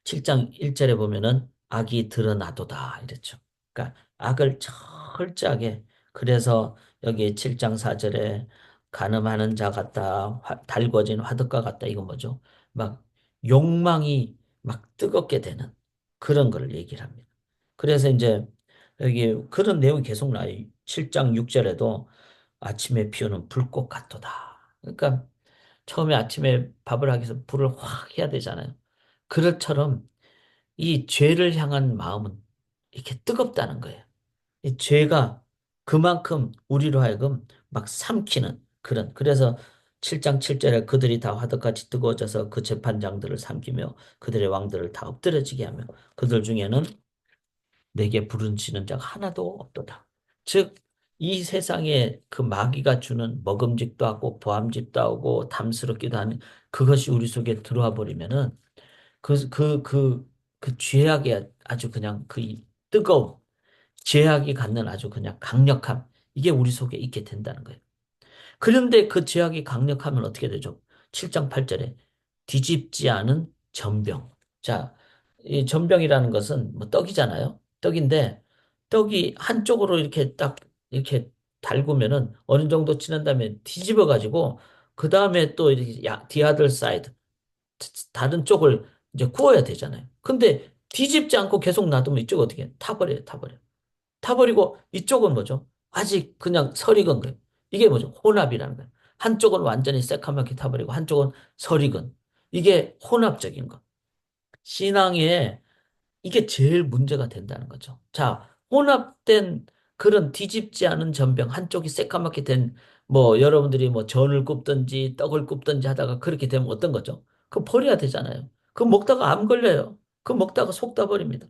7장 1절에 보면은 악이 드러나도다 이랬죠. 그러니까 악을 철저하게 그래서 여기 7장 4절에 간음하는 자 같다, 달궈진 화덕과 같다 이건 뭐죠? 막 욕망이 막 뜨겁게 되는 그런 걸 얘기를 합니다. 그래서 이제 여기 그런 내용이 계속 나와요. 7장 6절에도 아침에 피우는 불꽃 같도다. 그러니까 처음에 아침에 밥을 하기 위해서 불을 확 해야 되잖아요. 그것처럼 이 죄를 향한 마음은 이렇게 뜨겁다는 거예요. 이 죄가 그만큼 우리로 하여금 막 삼키는 그런. 그래서 7장 7절에 그들이 다 화덕같이 뜨거워져서 그 재판장들을 삼키며 그들의 왕들을 다 엎드려지게 하며 그들 중에는 내게 부르짖는 자가 하나도 없도다. 즉, 이 세상에 그 마귀가 주는 먹음직도 하고 보암직도 하고 담스럽기도 하는 그것이 우리 속에 들어와 버리면은 그 죄악의 아주 그냥 그 뜨거움, 죄악이 갖는 아주 그냥 강력함, 이게 우리 속에 있게 된다는 거예요. 그런데 그 죄악이 강력하면 어떻게 되죠? 7장 8절에 뒤집지 않은 전병. 자, 이 전병이라는 것은 뭐 떡이잖아요. 떡인데 떡이 한쪽으로 이렇게 딱 이렇게 달구면은 어느 정도 지난 다음에 뒤집어 가지고 그 다음에 또 이렇게 the other side 다른 쪽을 이제 구워야 되잖아요. 근데 뒤집지 않고 계속 놔두면 이쪽 어떻게 해? 타버려요, 타버려. 타버리고 이쪽은 뭐죠? 아직 그냥 설익은 거예요. 이게 뭐죠? 혼합이라는 거예요. 한쪽은 완전히 새카맣게 타버리고 한쪽은 설익은. 이게 혼합적인 거. 신앙에 이게 제일 문제가 된다는 거죠. 자, 혼합된 그런 뒤집지 않은 전병, 한쪽이 새까맣게 된, 뭐, 여러분들이 뭐 전을 굽든지 떡을 굽든지 하다가 그렇게 되면 어떤 거죠? 그거 버려야 되잖아요. 그거 먹다가 암 걸려요. 그거 먹다가 속 다 버립니다.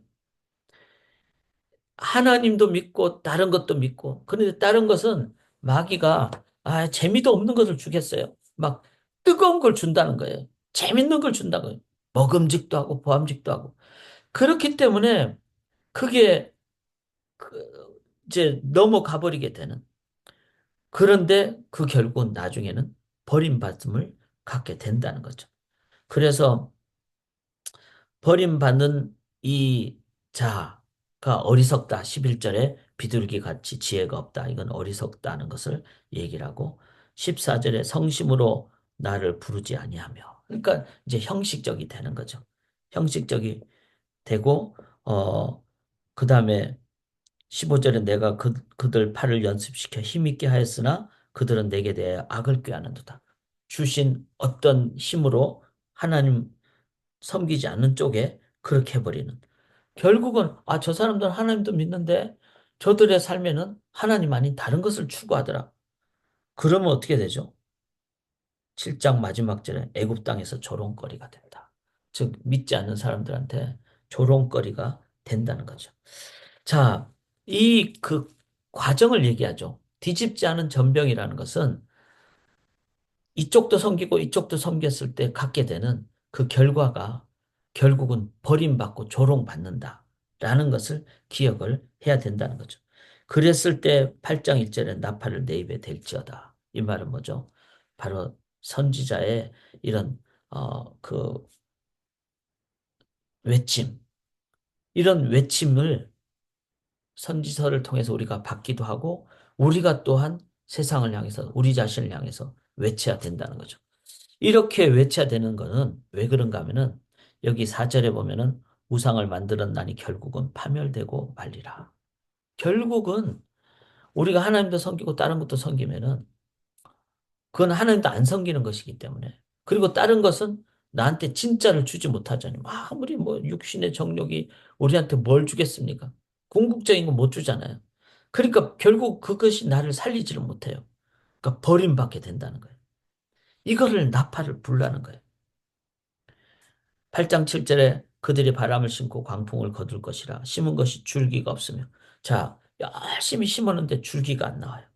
하나님도 믿고 다른 것도 믿고. 그런데 다른 것은 마귀가 재미도 없는 것을 주겠어요. 막 뜨거운 걸 준다는 거예요. 재밌는 걸 준다는 거예요. 먹음직도 하고 보암직도 하고. 그렇기 때문에 그게 이제 넘어가 버리게 되는. 그런데 그 결국은 나중에는 버림받음을 갖게 된다는 거죠. 그래서 버림받는 이 자가 어리석다. 11절에 비둘기 같이 지혜가 없다. 이건 어리석다는 것을 얘기를 하고 14절에 성심으로 나를 부르지 아니하며. 그러니까 이제 형식적이 되는 거죠. 형식적이 되고 그다음에 15절에 내가 그들 팔을 연습시켜 힘있게 하였으나 그들은 내게 대해 악을 꾀하는도다. 주신 어떤 힘으로 하나님 섬기지 않는 쪽에 그렇게 해버리는. 결국은 저 사람들은 하나님도 믿는데 저들의 삶에는 하나님 아닌 다른 것을 추구하더라. 그러면 어떻게 되죠? 7장 마지막 절에 애굽 땅에서 조롱거리가 된다. 즉 믿지 않는 사람들한테 조롱거리가 된다는 거죠. 자, 이 과정을 얘기하죠. 뒤집지 않은 전병이라는 것은 이쪽도 섬기고 이쪽도 섬겼을 때 갖게 되는 그 결과가 결국은 버림받고 조롱받는다라는 것을 기억을 해야 된다는 거죠. 그랬을 때 8장 1절에 나팔을 내 입에 댈지어다. 이 말은 뭐죠? 바로 선지자의 이런 그 외침, 이런 외침을 선지서를 통해서 우리가 받기도 하고 우리가 또한 세상을 향해서 우리 자신을 향해서 외쳐야 된다는 거죠. 이렇게 외쳐야 되는 거는 왜 그런가 하면은 여기 4절에 보면은 우상을 만들었나니 결국은 파멸되고 말리라. 결국은 우리가 하나님도 섬기고 다른 것도 섬기면은 그건 하나님도 안 섬기는 것이기 때문에. 그리고 다른 것은 나한테 진짜를 주지 못하잖아요. 아무리 뭐 육신의 정욕이 우리한테 뭘 주겠습니까? 궁극적인 건 못 주잖아요. 그러니까 결국 그것이 나를 살리지를 못해요. 그러니까 버림받게 된다는 거예요. 이거를 나팔을 불라는 거예요. 8장 7절에 그들이 바람을 심고 광풍을 거둘 것이라 심은 것이 줄기가 없으며 자 열심히 심었는데 줄기가 안 나와요.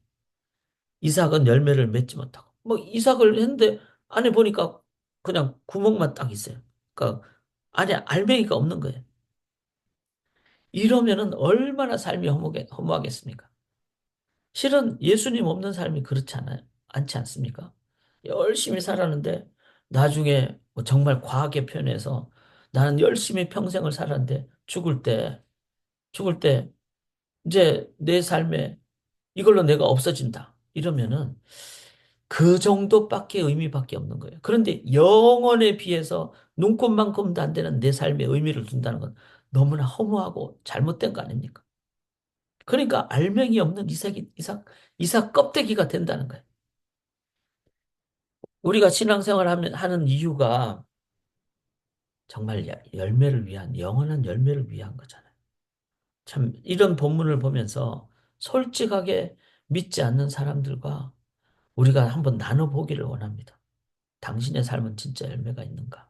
이삭은 열매를 맺지 못하고 뭐 이삭을 했는데 안에 보니까 그냥 구멍만 딱 있어요. 그러니까 안에 알맹이가 없는 거예요. 이러면은 얼마나 삶이 허무하겠습니까? 실은 예수님 없는 삶이 그렇지 않아요. 않지 않습니까? 열심히 살았는데 나중에 뭐 정말 과하게 표현해서 나는 열심히 평생을 살았는데 죽을 때 이제 내 삶에 이걸로 내가 없어진다. 이러면은 그 정도밖에 의미밖에 없는 거예요. 그런데 영원에 비해서 눈꼽만큼도 안 되는 내 삶에 의미를 둔다는 건 너무나 허무하고 잘못된 거 아닙니까? 그러니까 알맹이 없는 이삭 껍데기가 된다는 거예요. 우리가 신앙생활 하는 이유가 정말 열매를 위한, 영원한 열매를 위한 거잖아요. 참, 이런 본문을 보면서 솔직하게 믿지 않는 사람들과 우리가 한번 나눠보기를 원합니다. 당신의 삶은 진짜 열매가 있는가?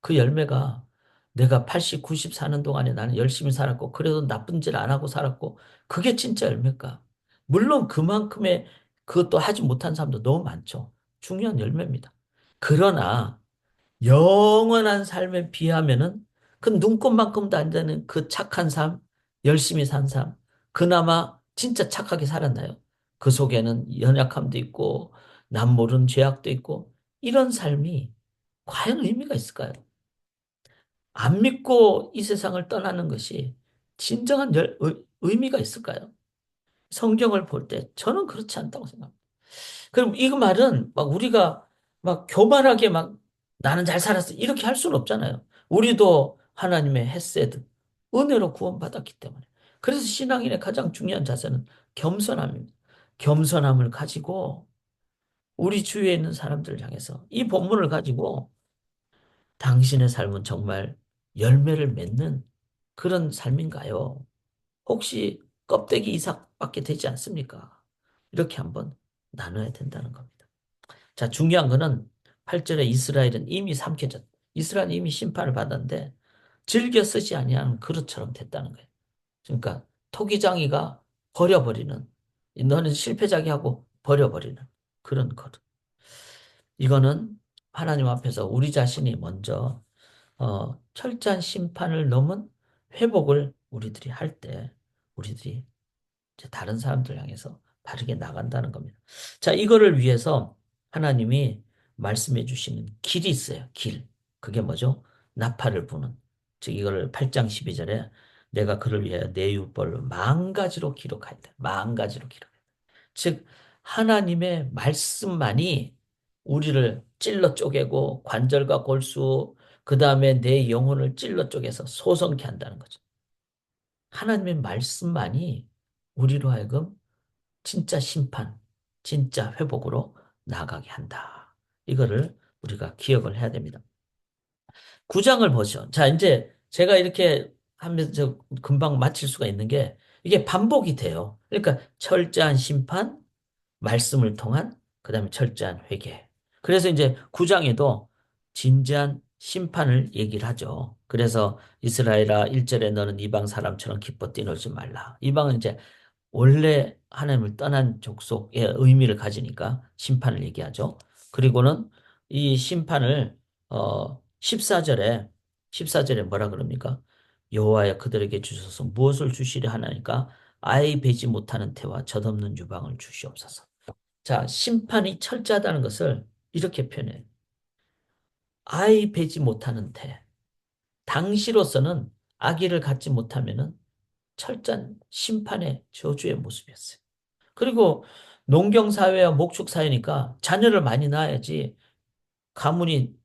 그 열매가 내가 80, 90 사는 동안에 나는 열심히 살았고, 그래도 나쁜 짓 안 하고 살았고, 그게 진짜 열매일까? 물론 그만큼의 그것도 하지 못한 사람도 너무 많죠. 중요한 열매입니다. 그러나 영원한 삶에 비하면은 그 눈곱만큼도 안 되는 그 착한 삶, 열심히 산 삶, 그나마 진짜 착하게 살았나요? 그 속에는 연약함도 있고, 남 모르는 죄악도 있고, 이런 삶이 과연 의미가 있을까요? 안 믿고 이 세상을 떠나는 것이 진정한 의미가 있을까요? 성경을 볼 때 저는 그렇지 않다고 생각합니다. 그럼 이 말은 막 우리가 막 교만하게 막 나는 잘 살았어 이렇게 할 수는 없잖아요. 우리도 하나님의 헤세드, 은혜로 구원받았기 때문에. 그래서 신앙인의 가장 중요한 자세는 겸손함입니다. 겸손함을 가지고 우리 주위에 있는 사람들을 향해서 이 본문을 가지고 당신의 삶은 정말 열매를 맺는 그런 삶인가요? 혹시 껍데기 이삭밖에 되지 않습니까? 이렇게 한번 나눠야 된다는 겁니다. 자, 중요한 거는 8절에 이스라엘은 이미 삼켜졌다. 이스라엘은 이미 심판을 받았는데 즐겨 쓰지 아니하는 그릇처럼 됐다는 거예요. 그러니까 토기장이가 버려버리는, 너는 실패자기하고 버려버리는 그런 그릇. 이거는 하나님 앞에서 우리 자신이 먼저 철저한 심판을 넘은 회복을 우리들이 할 때 우리들이 이제 다른 사람들 향해서 바르게 나간다는 겁니다. 자, 이거를 위해서 하나님이 말씀해 주시는 길이 있어요. 길. 그게 뭐죠? 나팔을 부는. 즉 이거를 8장 12절에 내가 그를 위하여 내 율법을 만 가지로 기록하였다. 만 가지로 기록. 즉 하나님의 말씀만이 우리를 찔러 쪼개고 관절과 골수 그다음에 내 영혼을 찔러 쪼개서 소성케 한다는 거죠. 하나님의 말씀만이 우리로 하여금 진짜 심판, 진짜 회복으로 나가게 한다. 이거를 우리가 기억을 해야 됩니다. 9장을 보죠. 자, 이제 제가 이렇게 하면서 금방 마칠 수가 있는 게 이게 반복이 돼요. 그러니까 철저한 심판, 말씀을 통한 그다음에 철저한 회개. 그래서 이제 9장에도 진지한 심판을 얘기를 하죠. 그래서 이스라엘아 1절에 너는 이방 사람처럼 기뻐 뛰놀지 말라. 이방은 이제 원래 하나님을 떠난 족속의 의미를 가지니까 심판을 얘기하죠. 그리고는 이 심판을 14절에 뭐라 그럽니까? 여호와여 그들에게 주셔서 무엇을 주시려 하나니까 아이 베지 못하는 태와 젖없는 유방을 주시옵소서. 자, 심판이 철저하다는 것을 이렇게 표현해요. 아이 베지 못하는 태. 당시로서는 아기를 갖지 못하면은 철저한 심판의 저주의 모습이었어요. 그리고 농경사회와 목축사회니까 자녀를 많이 낳아야지 가문이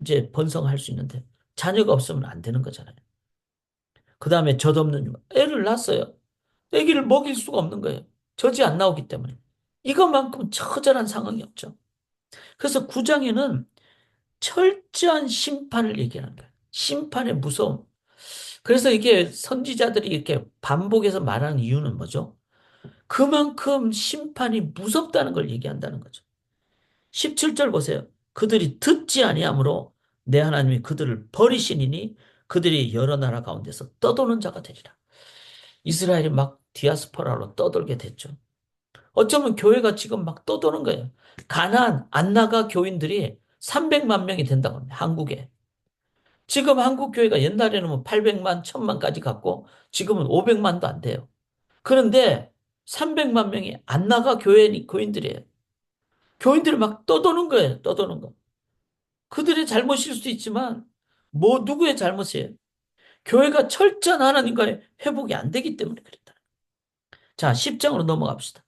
이제 번성할 수 있는데 자녀가 없으면 안 되는 거잖아요. 그 다음에 젖없는 애를 낳았어요. 애기를 먹일 수가 없는 거예요. 젖이 안 나오기 때문에. 이것만큼 처절한 상황이 없죠. 그래서 9장에는 철저한 심판을 얘기하는 거예요. 심판의 무서움. 그래서 이게 선지자들이 이렇게 반복해서 말하는 이유는 뭐죠? 그만큼 심판이 무섭다는 걸 얘기한다는 거죠. 17절 보세요. 그들이 듣지 아니하므로 내 하나님이 그들을 버리시니니 그들이 여러 나라 가운데서 떠도는 자가 되리라. 이스라엘이 막 디아스포라로 떠돌게 됐죠. 어쩌면 교회가 지금 막 떠도는 거예요. 가나안 안 나가 교인들이 300만 명이 된다고 합니다. 한국에. 지금 한국 교회가 옛날에는 뭐 800만, 1000만까지 갔고 지금은 500만도 안 돼요. 그런데 300만 명이 안 나가 교인들이에요. 교인들이 막 떠도는 거예요. 떠도는 거. 그들의 잘못일 수도 있지만 뭐 누구의 잘못이에요? 교회가 철저한 하나님과의 회복이 안 되기 때문에 그랬다. 자, 10장으로 넘어갑시다.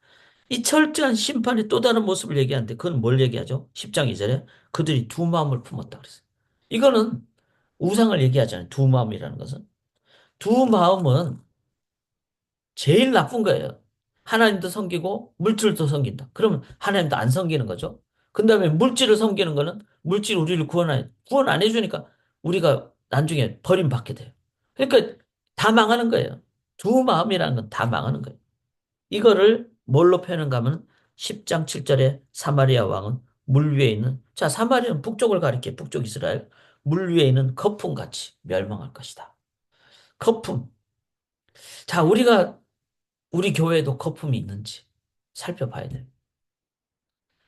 이 철저한 심판의 또 다른 모습을 얘기하는데 그건 뭘 얘기하죠? 10장 2절에 그들이 두 마음을 품었다 그랬어요. 이거는 우상을 얘기하잖아요. 두 마음이라는 것은. 두 마음은 제일 나쁜 거예요. 하나님도 섬기고 물질도 섬긴다. 그러면 하나님도 안 섬기는 거죠. 그 다음에 물질을 섬기는 거는 물질 우리를 구원 안 해주니까 우리가 나중에 버림받게 돼요. 그러니까 다 망하는 거예요. 두 마음이라는 건 다 망하는 거예요. 이거를 뭘로 표현한가 하면 10장 7절에 사마리아 왕은 물 위에 있는, 자, 사마리아는 북쪽을 가리켜 북쪽 이스라엘, 물 위에 있는 거품같이 멸망할 것이다. 거품. 자, 우리 교회에도 거품이 있는지 살펴봐야 돼요.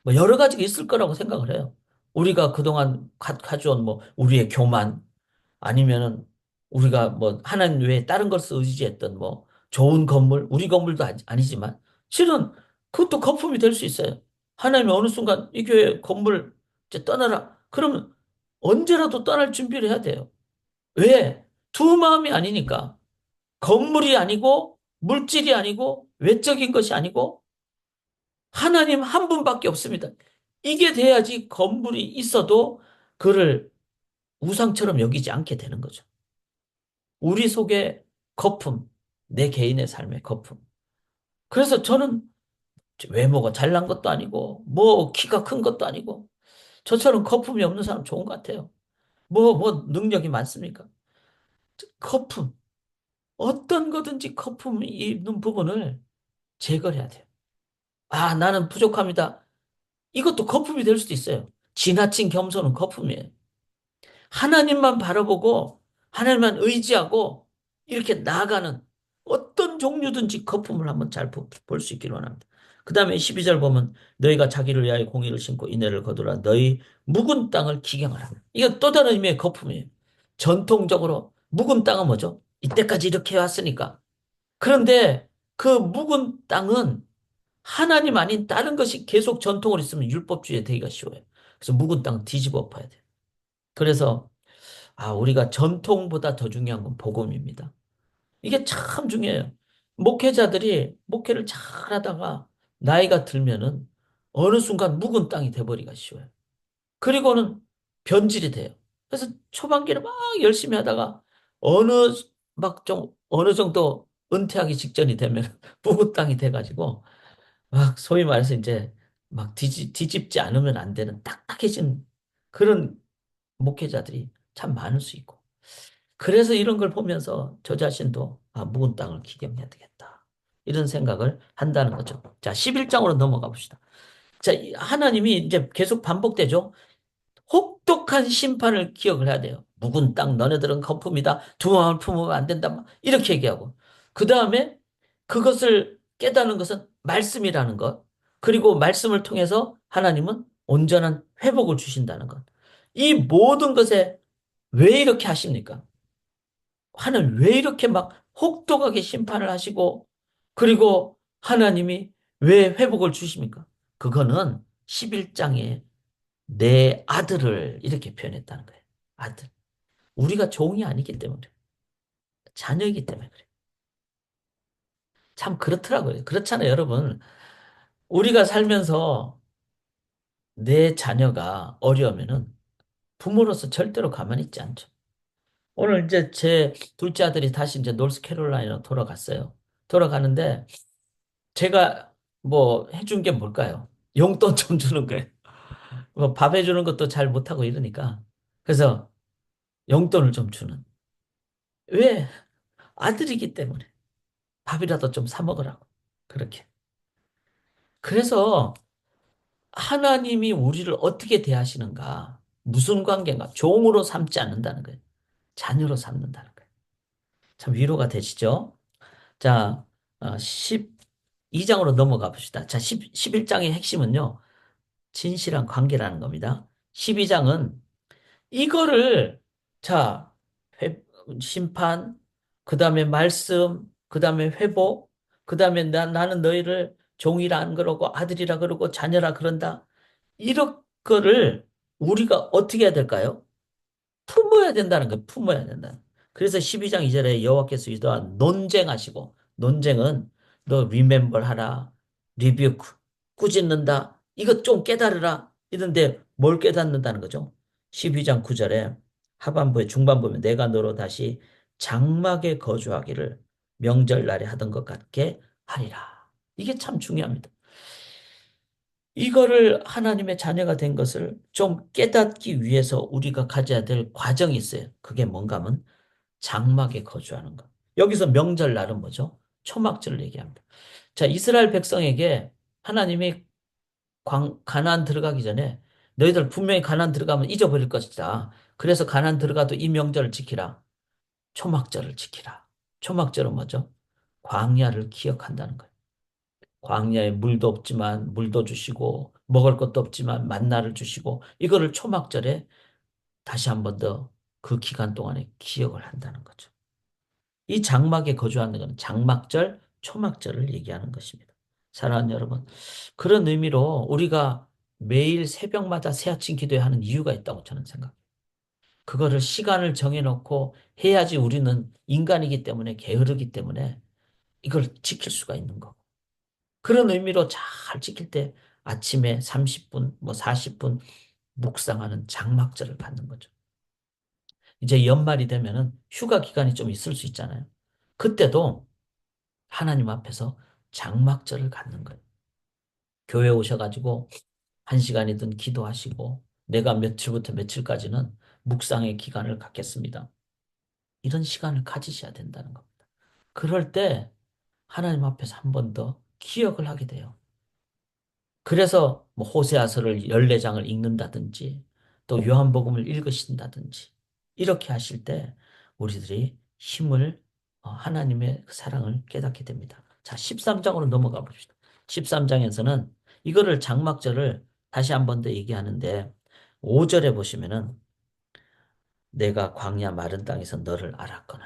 뭐 여러 가지가 있을 거라고 생각을 해요. 우리가 그동안 가져온 뭐 우리의 교만, 아니면은 우리가 뭐 하나님 외에 다른 것을 의지했던 뭐 좋은 건물, 우리 건물도 아니지만 실은 그것도 거품이 될 수 있어요. 하나님이 어느 순간 이 교회 건물 이제 떠나라. 그러면 언제라도 떠날 준비를 해야 돼요. 왜? 두 마음이 아니니까. 건물이 아니고 물질이 아니고 외적인 것이 아니고 하나님 한 분밖에 없습니다. 이게 돼야지 건물이 있어도 그를 우상처럼 여기지 않게 되는 거죠. 우리 속에 거품, 내 개인의 삶의 거품. 그래서 저는 외모가 잘난 것도 아니고, 뭐 키가 큰 것도 아니고, 저처럼 거품이 없는 사람 좋은 것 같아요. 뭐 능력이 많습니까? 거품. 어떤 거든지 거품이 있는 부분을 제거해야 돼요. 아, 나는 부족합니다. 이것도 거품이 될 수도 있어요. 지나친 겸손은 거품이에요. 하나님만 바라보고 하나님만 의지하고 이렇게 나아가는 어떤 종류든지 거품을 한번 잘 볼 수 있기를 원합니다. 그 다음에 12절 보면 너희가 자기를 위하여 공의를 심고 인애를 거두라. 너희 묵은 땅을 기경하라. 이거 또 다른 의미의 거품이에요. 전통적으로 묵은 땅은 뭐죠? 이때까지 이렇게 해왔으니까. 그런데 그 묵은 땅은 하나님 아닌 다른 것이 계속 전통으로 있으면 율법주의에 되기가 쉬워요. 그래서 묵은 땅은 뒤집어 엎어야 돼요. 그래서 우리가 전통보다 더 중요한 건 복음입니다. 이게 참 중요해요. 목회자들이 목회를 잘 하다가 나이가 들면은 어느 순간 묵은 땅이 돼버리기가 쉬워요. 그리고는 변질이 돼요. 그래서 초반기를 막 열심히 하다가 어느 막 좀 어느 정도 은퇴하기 직전이 되면 묵은 땅이 돼가지고 막 소위 말해서 이제 막 뒤집지 않으면 안 되는 딱딱해진 그런 목회자들이 참 많을 수 있고. 그래서 이런 걸 보면서 저 자신도 묵은 땅을 기경해야 되겠다. 이런 생각을 한다는 거죠. 자, 11장으로 넘어가 봅시다. 자, 하나님이 이제 계속 반복되죠. 혹독한 심판을 기억을 해야 돼요. 묵은 땅, 너네들은 거품이다. 두 마음을 품으면 안 된다. 이렇게 얘기하고. 그 다음에 그것을 깨닫는 것은 말씀이라는 것. 그리고 말씀을 통해서 하나님은 온전한 회복을 주신다는 것. 이 모든 것에 왜 이렇게 하십니까? 하나님 왜 이렇게 막 혹독하게 심판을 하시고, 그리고 하나님이 왜 회복을 주십니까? 그거는 11장에 내 아들을 이렇게 표현했다는 거예요. 아들. 우리가 종이 아니기 때문에, 자녀이기 때문에 그래요. 참 그렇더라고요. 그렇잖아요, 여러분. 우리가 살면서 내 자녀가 어려우면은 부모로서 절대로 가만히 있지 않죠. 오늘 이제 제 둘째 아들이 다시 이제 노스캐롤라이나로 돌아갔어요. 돌아가는데 제가 뭐 해준 게 뭘까요? 용돈 좀 주는 거예요. 뭐 밥 해주는 것도 잘 못하고 이러니까. 그래서 용돈을 좀 주는. 왜? 아들이기 때문에. 밥이라도 좀 사 먹으라고. 그렇게. 그래서 하나님이 우리를 어떻게 대하시는가? 무슨 관계인가? 종으로 삼지 않는다는 거예요. 자녀로 삼는다는 거예요. 참 위로가 되시죠? 자, 12장으로 넘어가 봅시다. 자, 11장의 핵심은요. 진실한 관계라는 겁니다. 12장은 이거를 자, 회- 심판, 그 다음에 말씀, 그 다음에 회복, 그 다음에 나는 너희를 종이라 안 그러고 아들이라 그러고 자녀라 그런다. 이런 거를 우리가 어떻게 해야 될까요? 품어야 된다는 거예요. 품어야 된다. 그래서 12장 2절에 여호와께서 이러한 논쟁하시고, 논쟁은 너 remember 하라, rebuke, 꾸짖는다, 이것 좀 깨달으라 이런데 뭘 깨닫는다는 거죠? 12장 9절에 하반부에 중반부에 내가 너로 다시 장막에 거주하기를 명절날에 하던 것 같게 하리라. 이게 참 중요합니다. 이거를 하나님의 자녀가 된 것을 좀 깨닫기 위해서 우리가 가져야 될 과정이 있어요. 그게 뭔가 하면 장막에 거주하는 것. 여기서 명절날은 뭐죠? 초막절을 얘기합니다. 자, 이스라엘 백성에게 하나님이 가나안 들어가기 전에 너희들 분명히 가나안 들어가면 잊어버릴 것이다. 그래서 가나안 들어가도 이 명절을 지키라. 초막절을 지키라. 초막절은 뭐죠? 광야를 기억한다는 거예요. 광야에 물도 없지만 물도 주시고 먹을 것도 없지만 만나를 주시고 이거를 초막절에 다시 한 번 더 그 기간 동안에 기억을 한다는 거죠. 이 장막에 거주하는 것은 장막절, 초막절을 얘기하는 것입니다. 사랑하는 여러분, 그런 의미로 우리가 매일 새벽마다 새아침 기도하는 이유가 있다고 저는 생각해요. 그거를 시간을 정해놓고 해야지 우리는 인간이기 때문에 게으르기 때문에 이걸 지킬 수가 있는 거고. 그런 의미로 잘 지킬 때 아침에 30분, 뭐 40분 묵상하는 장막절을 갖는 거죠. 이제 연말이 되면은 휴가 기간이 좀 있을 수 있잖아요. 그때도 하나님 앞에서 장막절을 갖는 거예요. 교회 오셔가지고 한 시간이든 기도하시고 내가 며칠부터 며칠까지는 묵상의 기간을 갖겠습니다. 이런 시간을 가지셔야 된다는 겁니다. 그럴 때 하나님 앞에서 한 번 더 기억을 하게 돼요. 그래서 뭐 호세아서를 14장을 읽는다든지 또 요한복음을 읽으신다든지 이렇게 하실 때 우리들이 힘을 하나님의 그 사랑을 깨닫게 됩니다. 자, 13장으로 넘어가 봅시다. 13장에서는 이거를 장막절을 다시 한 번 더 얘기하는데 5절에 보시면은 내가 광야 마른 땅에서 너를 알았거늘.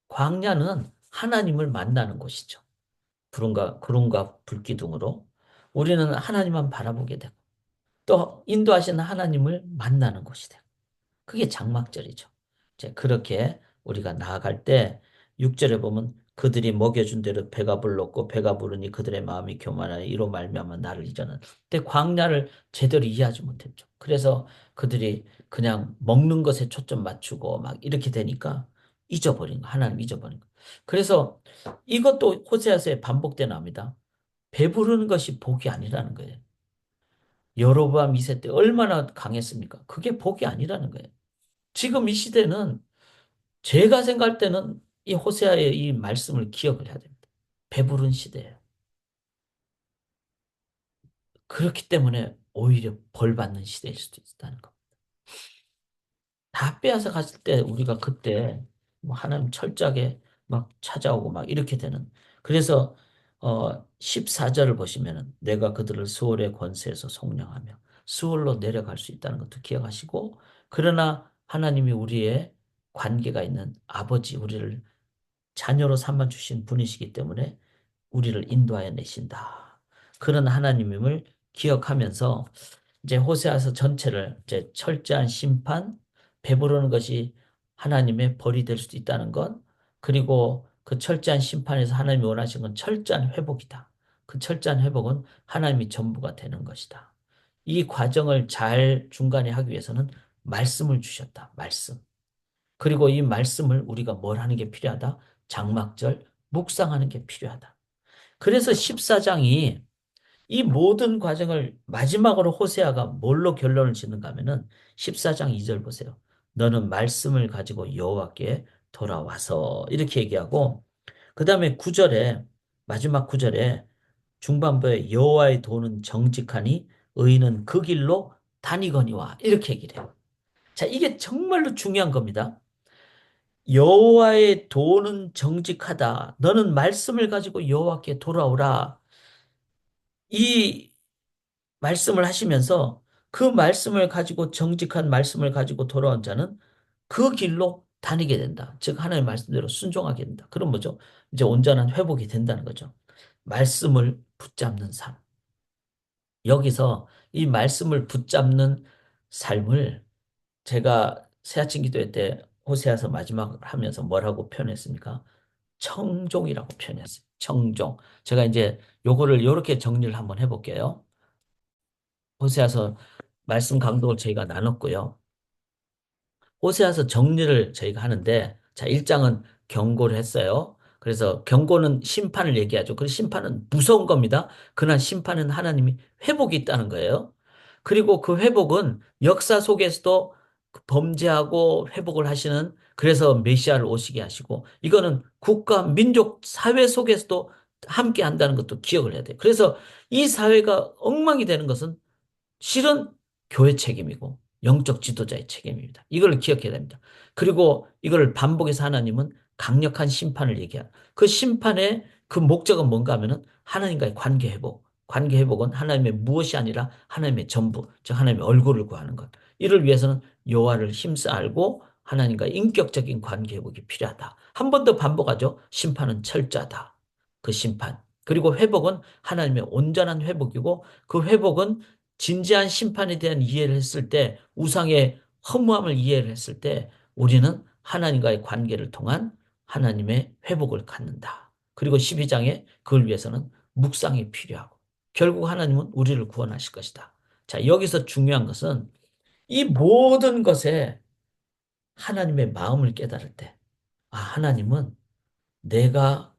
광야는 하나님을 만나는 곳이죠. 구름과 불기둥으로 우리는 하나님만 바라보게 되고 또 인도하시는 하나님을 만나는 곳이 되고 그게 장막절이죠. 이제 그렇게 우리가 나아갈 때 6절에 보면 그들이 먹여준 대로 배가 불렀고 배가 부르니 그들의 마음이 교만하여 이로 말미암아 나를 잊어는. 근데 광야를 제대로 이해하지 못했죠. 그래서 그들이 그냥 먹는 것에 초점 맞추고 막 이렇게 되니까 잊어버린 거, 하나님 잊어버린 거. 그래서 이것도 호세아서에 반복돼 나옵니다. 배부르는 것이 복이 아니라는 거예요. 여로보암 2세 때 얼마나 강했습니까? 그게 복이 아니라는 거예요. 지금 이 시대는 제가 생각할 때는 이 호세아의 이 말씀을 기억을 해야 됩니다. 배부른 시대예요. 그렇기 때문에 오히려 벌 받는 시대일 수도 있다는 거. 다 빼앗아 갔을 때 우리가 그때 뭐 하나님 철저하게 막 찾아오고 막 이렇게 되는. 그래서 14절을 보시면은 내가 그들을 수월의 권세에서 속량하며 수월로 내려갈 수 있다는 것도 기억하시고 그러나 하나님이 우리의 관계가 있는 아버지 우리를 자녀로 삼아 주신 분이시기 때문에 우리를 인도하여 내신다. 그런 하나님임을 기억하면서 이제 호세아서 전체를 이제 철저한 심판, 배부르는 것이 하나님의 벌이 될 수도 있다는 것, 그리고 그 철저한 심판에서 하나님이 원하시는 건 철저한 회복이다. 그 철저한 회복은 하나님이 전부가 되는 것이다. 이 과정을 잘 중간에 하기 위해서는 말씀을 주셨다. 말씀. 그리고 이 말씀을 우리가 뭘 하는 게 필요하다? 장막절 묵상하는 게 필요하다. 그래서 14장이 이 모든 과정을 마지막으로 호세아가 뭘로 결론을 짓는가 하면은 14장 2절 보세요. 너는 말씀을 가지고 여호와께 돌아와서 이렇게 얘기하고 그다음에 9절에 마지막 9절에 중반부에 여호와의 도는 정직하니 의인은 그 길로 다니거니와 이렇게 얘기를 해요. 자, 이게 정말로 중요한 겁니다. 여호와의 도는 정직하다. 너는 말씀을 가지고 여호와께 돌아오라. 이 말씀을 하시면서 그 말씀을 가지고 정직한 말씀을 가지고 돌아온 자는 그 길로 다니게 된다. 즉 하나님의 말씀대로 순종하게 된다. 그럼 뭐죠? 이제 온전한 회복이 된다는 거죠. 말씀을 붙잡는 삶. 여기서 이 말씀을 붙잡는 삶을 제가 새아침 기도회 때 호세아서 마지막 하면서 뭐라고 표현했습니까? 청종이라고 표현했어요. 청종. 제가 이제 요거를 이렇게 정리를 한번 해볼게요. 호세아서 말씀 강독을 저희가 나눴고요. 호세아서 정리를 저희가 하는데 자, 1장은 경고를 했어요. 그래서 경고는 심판을 얘기하죠. 그 심판은 무서운 겁니다. 그러나 심판은 하나님이 회복이 있다는 거예요. 그리고 그 회복은 역사 속에서도 범죄하고 회복을 하시는 그래서 메시아를 오시게 하시고 이거는 국가, 민족, 사회 속에서도 함께 한다는 것도 기억을 해야 돼요. 그래서 이 사회가 엉망이 되는 것은 실은 교회 책임이고 영적 지도자의 책임입니다. 이걸 기억해야 됩니다. 그리고 이걸 반복해서 하나님은 강력한 심판을 얘기해요. 그 심판의 그 목적은 뭔가 하면은 하나님과의 관계 회복. 관계 회복은 하나님의 무엇이 아니라 하나님의 전부, 즉 하나님의 얼굴을 구하는 것. 이를 위해서는 여호와를 힘써 알고 하나님과 인격적인 관계 회복이 필요하다. 한 번 더 반복하죠. 심판은 철저하다. 그 심판. 그리고 회복은 하나님의 온전한 회복이고 그 회복은 진지한 심판에 대한 이해를 했을 때, 우상의 허무함을 이해를 했을 때, 우리는 하나님과의 관계를 통한 하나님의 회복을 갖는다. 그리고 12장에 그걸 위해서는 묵상이 필요하고, 결국 하나님은 우리를 구원하실 것이다. 자, 여기서 중요한 것은 이 모든 것에 하나님의 마음을 깨달을 때, 아, 하나님은 내가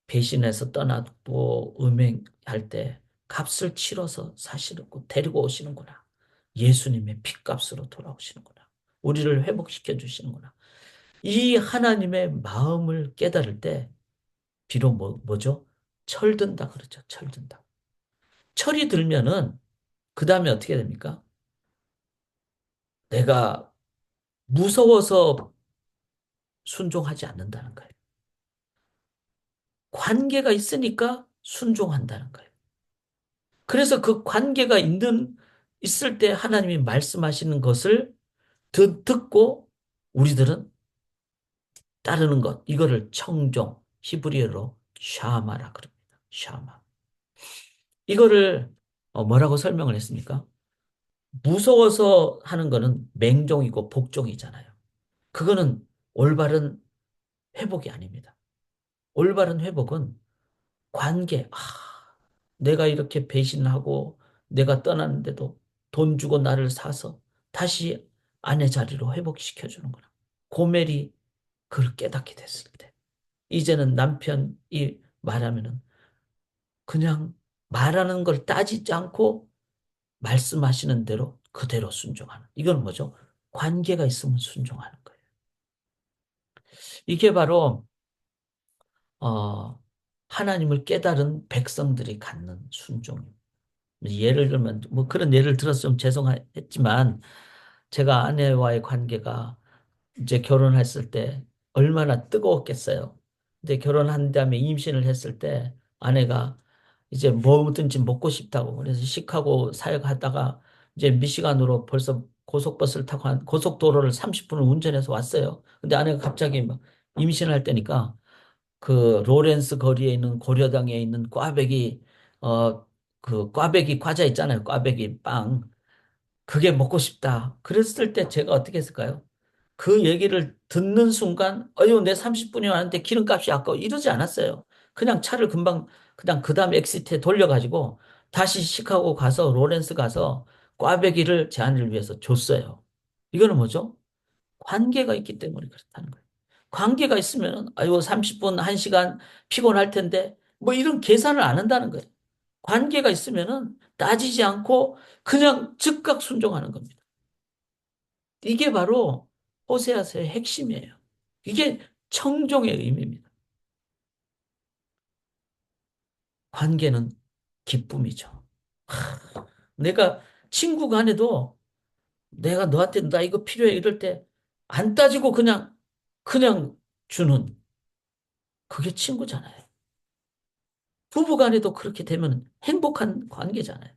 배신해서 떠나고 음행할 때 값을 치러서 사시고 데리고 오시는구나. 예수님의 핏값으로 돌아오시는구나. 우리를 회복시켜 주시는구나. 이 하나님의 마음을 깨달을 때 비록 뭐죠? 철든다 그러죠. 철든다. 철이 들면은 그 다음에 어떻게 됩니까? 내가 무서워서 순종하지 않는다는 거예요. 관계가 있으니까 순종한다는 거예요. 그래서 그 관계가 있을 때 하나님이 말씀하시는 것을 듣고 우리들은 따르는 것. 이거를 청종, 히브리어로 샤마라 그럽니다. 샤마. 이거를 뭐라고 설명을 했습니까? 무서워서 하는 거는 맹종이고 복종이잖아요. 그거는 올바른 회복이 아닙니다. 올바른 회복은 관계. 아, 내가 이렇게 배신하고 내가 떠났는데도 돈 주고 나를 사서 다시 아내 자리로 회복시켜 주는구나. 고멜이 그걸 깨닫게 됐을 때. 이제는 남편이 말하면은 그냥 말하는 걸 따지지 않고 말씀하시는 대로 그대로 순종하는. 이건 뭐죠? 관계가 있으면 순종하는 거예요. 이게 바로 어, 하나님을 깨달은 백성들이 갖는 순종입니다. 예를 들면 뭐 그런 예를 들어서 좀 죄송했지만 제가 아내와의 관계가 이제 결혼했을 때 얼마나 뜨거웠겠어요. 근데 결혼한 다음에 임신을 했을 때 아내가 이제 뭐든지 먹고 싶다고 그래서 시카고 사역하다가 이제 미시간으로 벌써 고속버스를 타고 고속도로를 30분을 운전해서 왔어요. 근데 아내가 갑자기 막 임신할 때니까 그 로렌스 거리에 있는 고려당에 있는 꽈배기 그 꽈배기 과자 있잖아요. 꽈배기 빵. 그게 먹고 싶다. 그랬을 때 제가 어떻게 했을까요? 그 얘기를 듣는 순간, 어휴, 내 30분이 왔는데 기름값이 아까워. 이러지 않았어요. 그냥 차를 금방, 그냥 그 다음 엑시트에 돌려가지고 다시 시카고 가서 로렌스 가서 꽈배기를 제 아내를 위해서 줬어요. 이거는 뭐죠? 관계가 있기 때문에 그렇다는 거예요. 관계가 있으면, 아유, 30분, 1시간 피곤할 텐데, 뭐 이런 계산을 안 한다는 거예요. 관계가 있으면은 따지지 않고 그냥 즉각 순종하는 겁니다. 이게 바로 호세아서의 핵심이에요. 이게 청종의 의미입니다. 관계는 기쁨이죠. 내가 친구 간에도 내가 너한테 나 이거 필요해 이럴 때 안 따지고 그냥 주는 그게 친구잖아요. 부부 간에도 그렇게 되면 행복한 관계잖아요.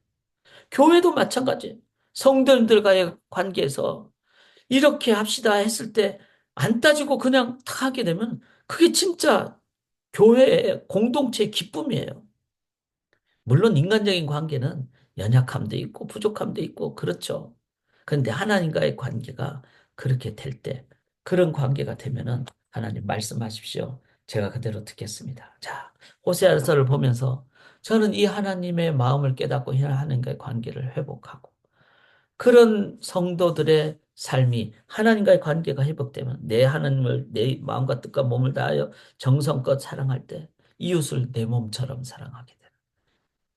교회도 마찬가지예요. 성도님들과의 관계에서 이렇게 합시다 했을 때 안 따지고 그냥 탁 하게 되면 그게 진짜 교회의 공동체의 기쁨이에요. 물론 인간적인 관계는 연약함도 있고 부족함도 있고 그렇죠. 그런데 하나님과의 관계가 그렇게 될 때, 그런 관계가 되면은 하나님 말씀하십시오. 제가 그대로 듣겠습니다. 자, 호세아서를 보면서 저는 이 하나님의 마음을 깨닫고 하나님과의 관계를 회복하고 그런 성도들의 삶이 하나님과의 관계가 회복되면 내 하나님을 내 마음과 뜻과 몸을 다하여 정성껏 사랑할 때 이웃을 내 몸처럼 사랑하게 되는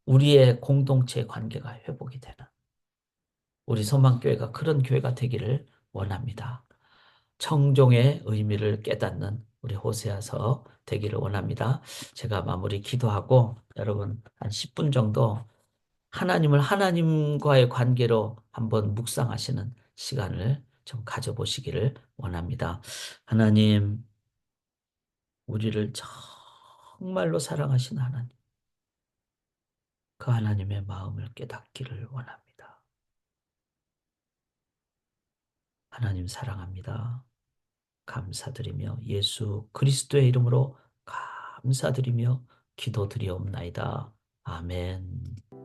우리의 공동체 관계가 회복이 되는 우리 소망교회가 그런 교회가 되기를 원합니다. 청종의 의미를 깨닫는 우리 호세아서 되기를 원합니다. 제가 마무리 기도하고 여러분 한 10분 정도 하나님을 하나님과의 관계로 한번 묵상하시는 시간을 좀 가져보시기를 원합니다. 하나님, 우리를 정말로 사랑하신 하나님, 그 하나님의 마음을 깨닫기를 원합니다. 하나님 사랑합니다. 감사드리며 예수 그리스도의 이름으로 감사드리며 기도드리옵나이다. 아멘.